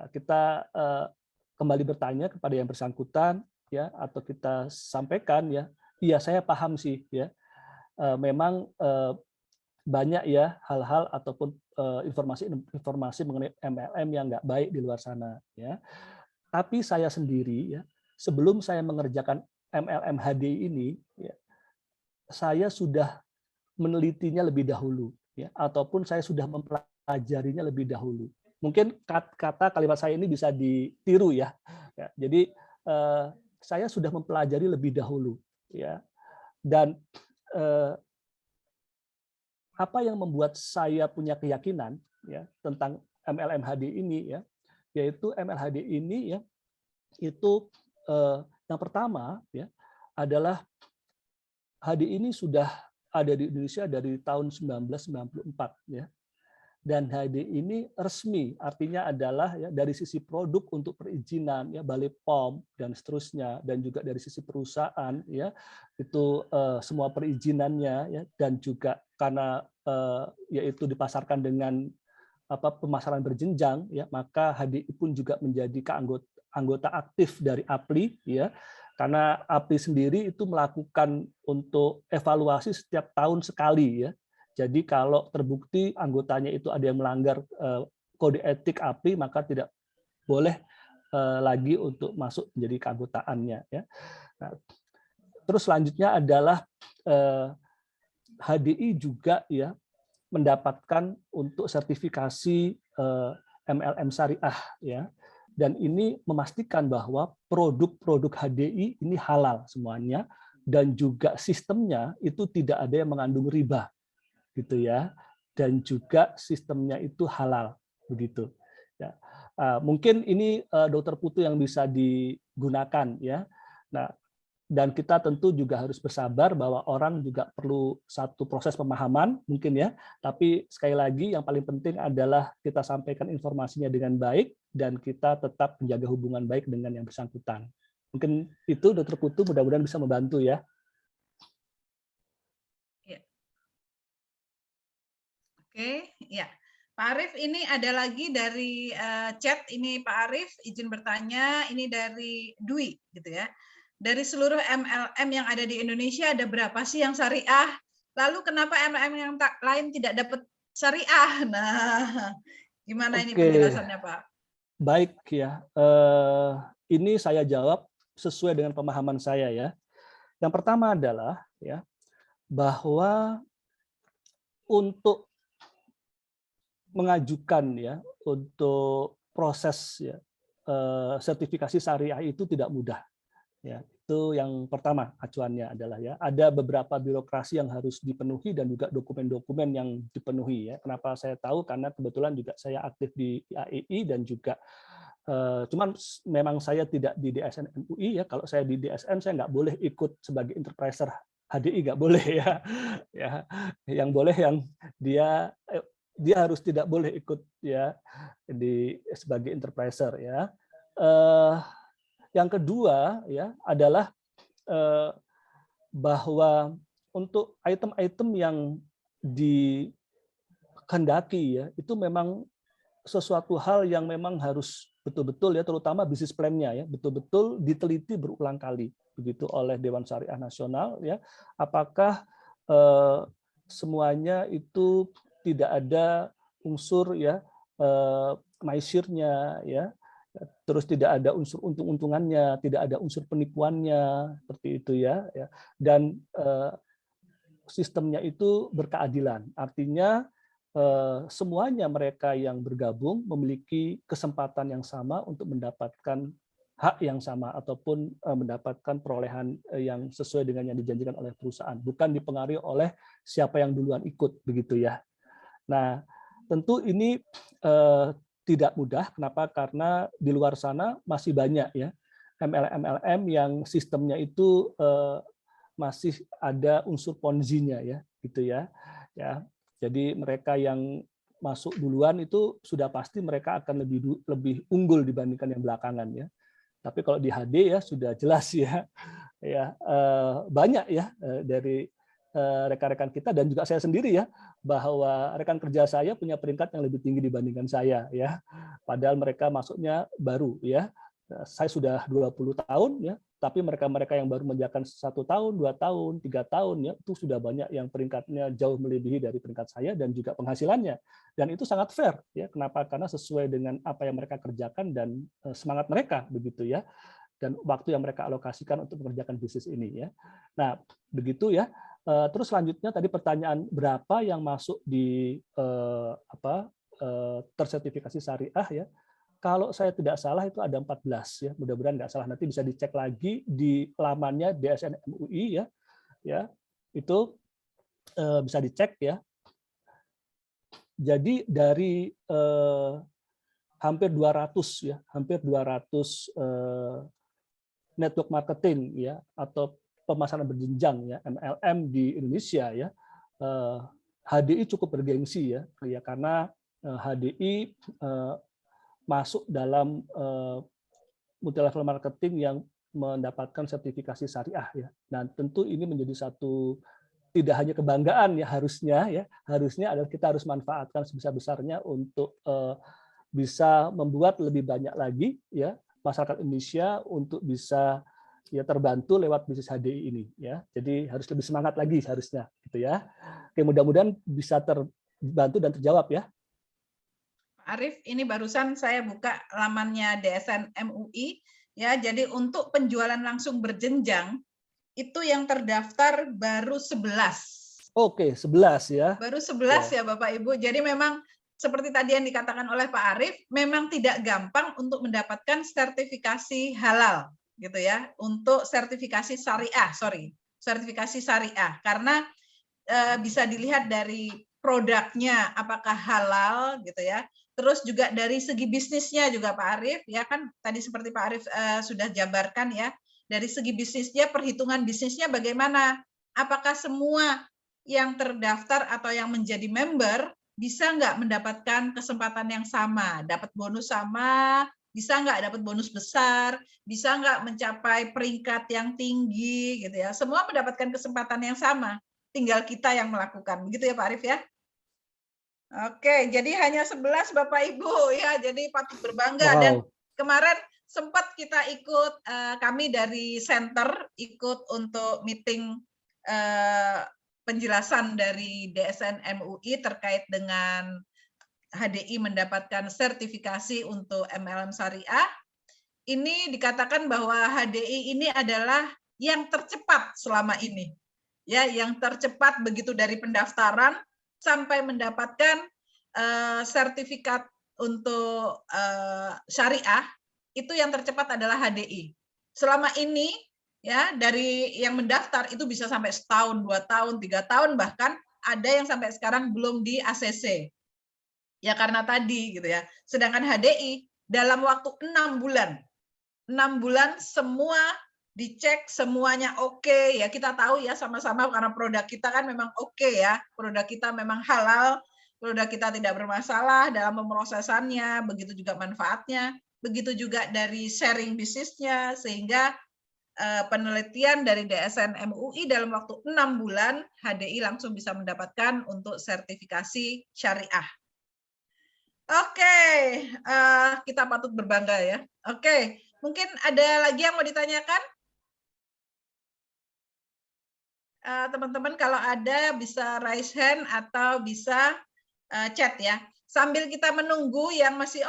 Speaker 2: Kita kembali bertanya kepada yang bersangkutan ya, atau kita sampaikan ya, iya saya paham sih ya. Memang banyak ya hal-hal ataupun informasi mengenai MLM yang nggak baik di luar sana ya. Tapi saya sendiri ya, sebelum saya mengerjakan MLM HDI ini ya, saya sudah menelitinya lebih dahulu ya, ataupun saya sudah mempelajarinya lebih dahulu. Mungkin kata kalimat saya ini bisa ditiru ya. Jadi saya sudah mempelajari lebih dahulu ya. Dan apa yang membuat saya punya keyakinan ya tentang MLM HDI ini ya, yaitu MLHD ini ya, itu yang pertama ya adalah HDI ini sudah ada di Indonesia dari tahun 1994 ya. Dan HDI ini resmi, artinya adalah ya dari sisi produk untuk perizinan ya, Balai POM dan seterusnya, dan juga dari sisi perusahaan ya itu semua perizinannya ya, dan juga karena yaitu dipasarkan dengan pemasaran berjenjang ya, maka HDI pun juga menjadi anggota aktif dari APLI ya, karena APLI sendiri itu melakukan untuk evaluasi setiap tahun sekali ya. Jadi kalau terbukti anggotanya itu ada yang melanggar kode etik APLI, maka tidak boleh lagi untuk masuk menjadi keanggotaannya ya. Nah, terus selanjutnya adalah HDI juga ya mendapatkan untuk sertifikasi MLM syariah ya. Dan ini memastikan bahwa produk-produk HDI ini halal semuanya, dan juga sistemnya itu tidak ada yang mengandung riba gitu ya, dan juga sistemnya itu halal begitu ya. Mungkin ini Dokter Putu yang bisa digunakan ya. Nah, dan kita tentu juga harus bersabar bahwa orang juga perlu satu proses pemahaman mungkin ya, tapi sekali lagi yang paling penting adalah kita sampaikan informasinya dengan baik dan kita tetap menjaga hubungan baik dengan yang bersangkutan. Mungkin itu Dokter Putu, mudah-mudahan bisa membantu ya.
Speaker 1: Oke, ya. Pak Arief, ini ada lagi dari chat ini Pak Arief, izin bertanya, ini dari Dwi gitu ya. Dari seluruh MLM yang ada di Indonesia ada berapa sih yang syariah? Lalu kenapa MLM yang lain tidak dapat syariah? Nah, gimana ini penjelasannya Pak?
Speaker 2: Baik ya, ini saya jawab sesuai dengan pemahaman saya ya. Yang pertama adalah ya bahwa untuk mengajukan ya untuk proses ya sertifikasi syariah itu tidak mudah. Ya, itu yang pertama acuannya adalah ya ada beberapa birokrasi yang harus dipenuhi dan juga dokumen-dokumen yang dipenuhi ya. Kenapa saya tahu? Karena kebetulan juga saya aktif di IAII dan juga cuman memang saya tidak di DSN MUI ya. Kalau saya di DSN saya nggak boleh ikut sebagai interpreter HDI, nggak boleh ya. Ya, yang boleh yang dia harus tidak boleh ikut ya di sebagai interpreter ya. Yang kedua ya adalah bahwa untuk item-item yang dikehendaki ya itu memang sesuatu hal yang memang harus betul-betul ya, terutama bisnis plan-nya ya betul-betul diteliti berulang kali begitu oleh Dewan Syariah Nasional ya, apakah semuanya itu tidak ada unsur ya maisirnya ya, terus tidak ada unsur untung-untungannya, tidak ada unsur penipuannya, seperti itu ya. Dan sistemnya itu berkeadilan, artinya semuanya mereka yang bergabung memiliki kesempatan yang sama untuk mendapatkan hak yang sama ataupun mendapatkan perolehan yang sesuai dengan yang dijanjikan oleh perusahaan, bukan dipengaruhi oleh siapa yang duluan ikut begitu ya. Nah, tentu ini tidak mudah. Kenapa? Karena di luar sana masih banyak ya MLM yang sistemnya itu masih ada unsur ponzi-nya ya, gitu ya. Ya, jadi mereka yang masuk duluan itu sudah pasti mereka akan lebih unggul dibandingkan yang belakangan ya. Tapi kalau di HD ya sudah jelas ya, ya banyak ya dari rekan-rekan kita dan juga saya sendiri ya, bahwa rekan kerja saya punya peringkat yang lebih tinggi dibandingkan saya ya. Padahal mereka masuknya baru ya. Saya sudah 20 tahun ya, tapi mereka-mereka yang baru menjalankan 1 tahun, 2 tahun, 3 tahun ya, itu sudah banyak yang peringkatnya jauh melebihi dari peringkat saya dan juga penghasilannya. Dan itu sangat fair ya. Kenapa? Karena sesuai dengan apa yang mereka kerjakan dan semangat mereka begitu ya. Dan waktu yang mereka alokasikan untuk mengerjakan bisnis ini ya. Nah, begitu ya. Terus selanjutnya tadi pertanyaan berapa yang masuk di tersertifikasi syariah ya. Kalau saya tidak salah itu ada 14 ya. Mudah-mudahan nggak salah, nanti bisa dicek lagi di lamannya DSN MUI ya. Ya. Itu bisa dicek ya. Jadi dari hampir 200 ya, hampir 200 network marketing ya atau pemasaran berjenjang ya MLM di Indonesia ya, HDI cukup bergengsi ya karena HDI masuk dalam multi level marketing yang mendapatkan sertifikasi syariah ya. Dan tentu ini menjadi satu tidak hanya kebanggaan ya harusnya adalah kita harus manfaatkan sebesar-besarnya untuk bisa membuat lebih banyak lagi ya masyarakat Indonesia untuk bisa ya terbantu lewat bisnis HDI ini ya. Jadi harus lebih semangat lagi harusnya gitu ya. Oke, mudah-mudahan bisa terbantu dan terjawab ya.
Speaker 1: Pak Arief, ini barusan saya buka lamannya DSN MUI ya. Jadi untuk penjualan langsung berjenjang itu yang terdaftar baru 11.
Speaker 2: Oke, 11 ya.
Speaker 1: Baru 11 ya Bapak Ibu. Jadi memang seperti tadi yang dikatakan oleh Pak Arief, memang tidak gampang untuk mendapatkan sertifikasi halal gitu ya, untuk sertifikasi syariah, sertifikasi syariah, karena bisa dilihat dari produknya apakah halal gitu ya, terus juga dari segi bisnisnya juga Pak Arief ya kan tadi seperti Pak Arief sudah jabarkan ya, dari segi bisnisnya, perhitungan bisnisnya bagaimana, apakah semua yang terdaftar atau yang menjadi member bisa nggak mendapatkan kesempatan yang sama, dapat bonus sama, bisa nggak dapat bonus besar, bisa nggak mencapai peringkat yang tinggi, gitu ya. Semua mendapatkan kesempatan yang sama, tinggal kita yang melakukan. Begitu ya Pak Arief ya? Oke, jadi hanya 11 Bapak Ibu ya, jadi patut berbangga. Wow. Dan kemarin sempat kita ikut, kami dari center ikut untuk meeting penjelasan dari DSN MUI terkait dengan HDI mendapatkan sertifikasi untuk MLM Syariah. Ini dikatakan bahwa HDI ini adalah yang tercepat selama ini. Ya, yang tercepat begitu dari pendaftaran sampai mendapatkan sertifikat untuk syariah, itu yang tercepat adalah HDI. Selama ini ya dari yang mendaftar itu bisa sampai setahun, 2 tahun, 3 tahun, bahkan ada yang sampai sekarang belum di ACC. Ya karena tadi gitu ya. Sedangkan HDI dalam waktu 6 bulan. 6 bulan semua dicek, semuanya oke. Ya kita tahu ya sama-sama karena produk kita kan memang oke ya. Produk kita memang halal, produk kita tidak bermasalah dalam pemrosesannya, begitu juga manfaatnya, begitu juga dari sharing bisnisnya, sehingga penelitian dari DSN MUI dalam waktu 6 bulan HDI langsung bisa mendapatkan untuk sertifikasi syariah. Oke, kita patut berbangga ya. Oke, mungkin ada lagi yang mau ditanyakan? Teman-teman kalau ada bisa raise hand atau bisa chat ya. Sambil kita menunggu yang masih,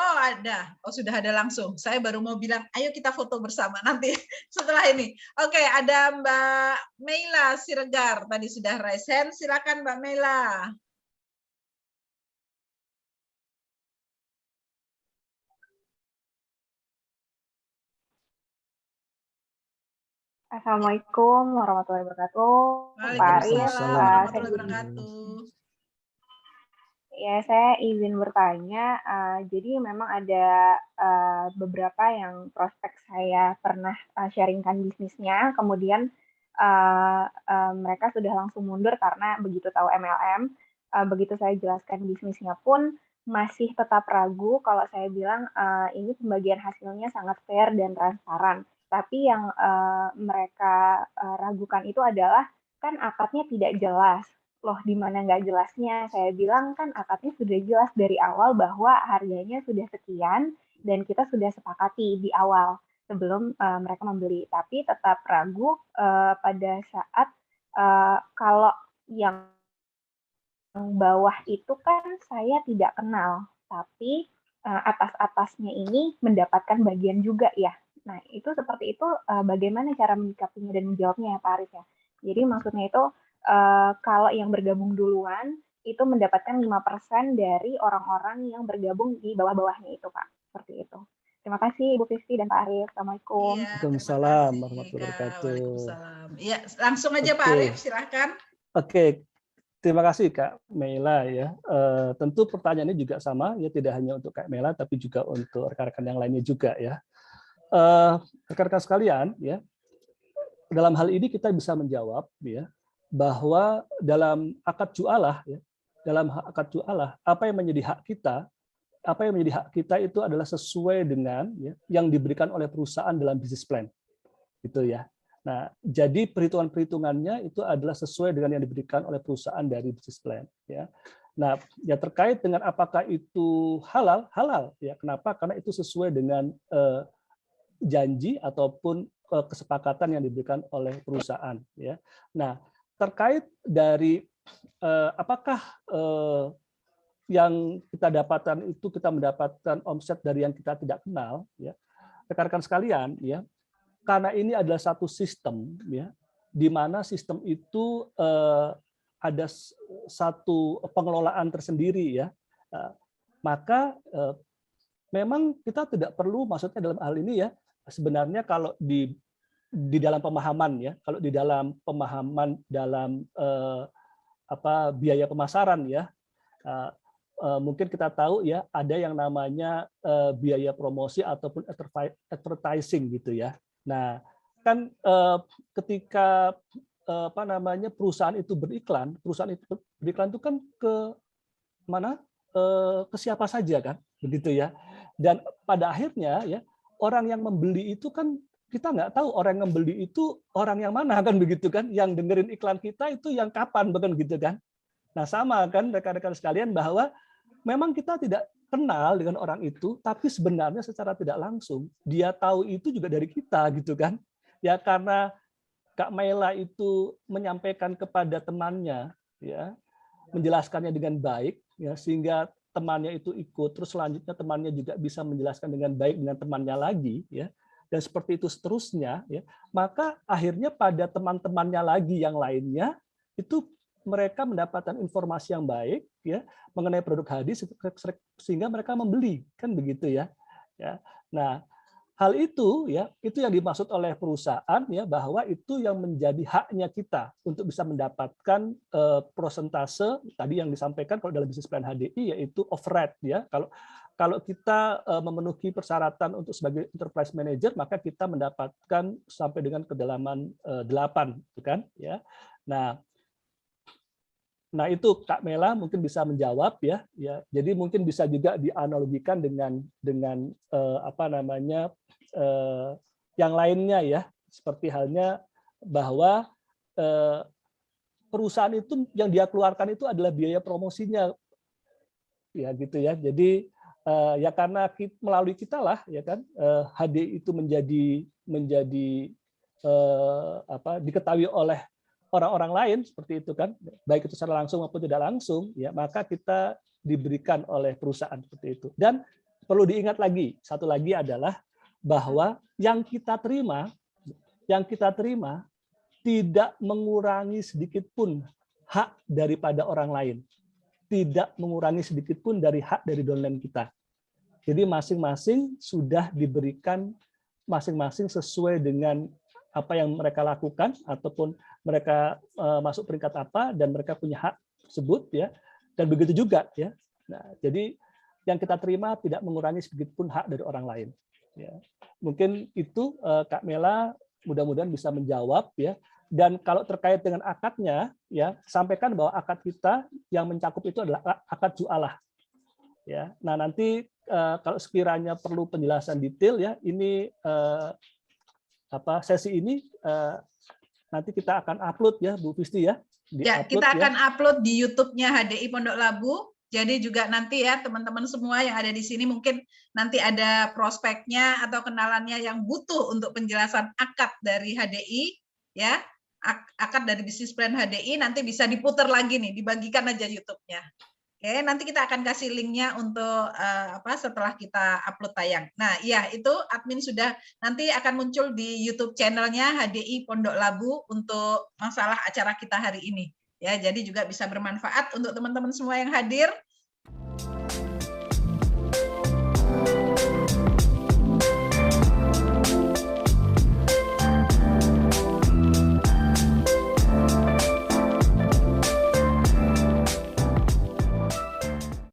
Speaker 1: sudah ada langsung. Saya baru mau bilang, ayo kita foto bersama nanti setelah ini. Oke, ada Mbak Meila Siregar, tadi sudah raise hand. Silakan Mbak Meila.
Speaker 4: Assalamualaikum warahmatullahi wabarakatuh.
Speaker 1: Waalaikumsalam warahmatullahi wabarakatuh.
Speaker 4: Ya, saya izin bertanya. Jadi memang ada beberapa yang prospek saya pernah sharingkan bisnisnya, kemudian mereka sudah langsung mundur karena begitu tahu MLM, begitu saya jelaskan bisnisnya pun masih tetap ragu kalau saya bilang ini pembagian hasilnya sangat fair dan transparan. Tapi yang mereka ragukan itu adalah kan akadnya tidak jelas. Loh, di mana nggak jelasnya? Saya bilang kan akadnya sudah jelas dari awal bahwa harganya sudah sekian dan kita sudah sepakati di awal sebelum mereka membeli. Tapi tetap ragu pada saat kalau yang bawah itu kan saya tidak kenal, tapi atas-atasnya ini mendapatkan bagian juga ya. Nah, itu seperti itu bagaimana cara menyikapinya dan menjawabnya ya Pak Arif ya. Jadi maksudnya itu kalau yang bergabung duluan itu mendapatkan 5% dari orang-orang yang bergabung di bawah-bawahnya itu Pak. Seperti itu. Terima kasih Ibu Fisti dan Pak Arif. Assalamualaikum.
Speaker 1: Iya,
Speaker 2: Waalaikumsalam
Speaker 1: terima kasih,
Speaker 2: warahmatullahi
Speaker 1: Kak.
Speaker 2: wabarakatuh.
Speaker 1: Waalaikumsalam. Iya, langsung aja Pak
Speaker 2: Oke.
Speaker 1: Arif, silahkan.
Speaker 2: Oke, terima kasih Kak Mela ya. Tentu pertanyaan ini juga sama ya, tidak hanya untuk Kak Mela tapi juga untuk rekan-rekan yang lainnya juga ya. Rekan-rekan sekalian ya, dalam hal ini kita bisa menjawab ya bahwa dalam akad jualah ya, dalam akad jualah apa yang menjadi hak kita itu adalah sesuai dengan ya, yang diberikan oleh perusahaan dalam business plan gitu ya. Nah, jadi perhitungan-perhitungannya itu adalah sesuai dengan yang diberikan oleh perusahaan dari business plan ya. Nah, ya terkait dengan apakah itu halal ya. Kenapa? Karena itu sesuai dengan janji ataupun kesepakatan yang diberikan oleh perusahaan ya. Nah, terkait dari apakah yang kita dapatkan itu kita mendapatkan omset dari yang kita tidak kenal ya. Rekan-rekan sekalian ya, karena ini adalah satu sistem ya, di mana sistem itu ada satu pengelolaan tersendiri ya. Maka memang kita tidak perlu, maksudnya dalam hal ini ya, sebenarnya kalau di dalam pemahaman ya, kalau di dalam pemahaman dalam biaya pemasaran ya, mungkin kita tahu ya ada yang namanya biaya promosi ataupun advertising gitu ya. Nah, kan ketika perusahaan itu beriklan itu kan ke mana? Ke siapa saja kan, begitu ya. Dan pada akhirnya ya orang yang membeli itu kan kita nggak tahu orang yang membeli itu orang yang mana kan, begitu kan. Yang dengerin iklan kita itu yang kapan, bukan gitu kan. Nah, sama kan rekan-rekan sekalian bahwa memang kita tidak kenal dengan orang itu, tapi sebenarnya secara tidak langsung dia tahu itu juga dari kita gitu kan. Ya karena Kak Mela itu menyampaikan kepada temannya ya, menjelaskannya dengan baik ya, sehingga temannya itu ikut, terus selanjutnya temannya juga bisa menjelaskan dengan baik dengan temannya lagi ya. Dan seperti itu seterusnya ya. Maka akhirnya pada teman-temannya lagi yang lainnya itu mereka mendapatkan informasi yang baik ya mengenai produk hadis sehingga mereka membeli kan, begitu ya. Ya. Nah, hal itu ya, itu yang dimaksud oleh perusahaan ya, bahwa itu yang menjadi haknya kita untuk bisa mendapatkan prosentase tadi yang disampaikan kalau dalam bisnis plan HDI yaitu override ya. Kalau kita memenuhi persyaratan untuk sebagai enterprise manager, maka kita mendapatkan sampai dengan kedalaman 8 kan ya. Nah itu Kak Mela mungkin bisa menjawab ya. Jadi mungkin bisa juga dianalogikan dengan yang lainnya ya, seperti halnya bahwa perusahaan itu yang dia keluarkan itu adalah biaya promosinya ya gitu ya. Jadi ya karena melalui kita lah ya kan HD itu menjadi diketahui oleh orang-orang lain seperti itu kan, baik itu secara langsung maupun tidak langsung ya, maka kita diberikan oleh perusahaan seperti itu. Dan perlu diingat lagi, satu lagi adalah bahwa yang kita terima tidak mengurangi sedikit pun hak daripada orang lain, tidak mengurangi sedikit pun dari hak dari downline kita. Jadi masing-masing sudah diberikan masing-masing sesuai dengan apa yang mereka lakukan ataupun mereka masuk peringkat apa dan mereka punya hak tersebut ya. Dan begitu juga ya. Nah, jadi yang kita terima tidak mengurangi sedikit pun hak dari orang lain. Ya. Mungkin itu Kak Mela mudah-mudahan bisa menjawab ya. Dan kalau terkait dengan akadnya ya, sampaikan bahwa akad kita yang mencakup itu adalah akad jualah. Ya. Nah, nanti kalau sekiranya perlu penjelasan detail ya, ini sesi ini nanti kita akan upload ya Bu Fisti ya.
Speaker 1: Ya, kita akan upload di YouTube-nya HDI Pondok Labu. Jadi juga nanti ya teman-teman semua yang ada di sini mungkin nanti ada prospeknya atau kenalannya yang butuh untuk penjelasan akad dari HDI ya, akad dari bisnis plan HDI nanti bisa diputar lagi nih, dibagikan aja YouTube-nya. Oke, nanti kita akan kasih linknya untuk setelah kita upload tayang. Nah, iya itu admin sudah nanti akan muncul di YouTube channelnya HDI Pondok Labu untuk masalah acara kita hari ini. Ya, jadi juga bisa bermanfaat untuk teman-teman semua yang hadir.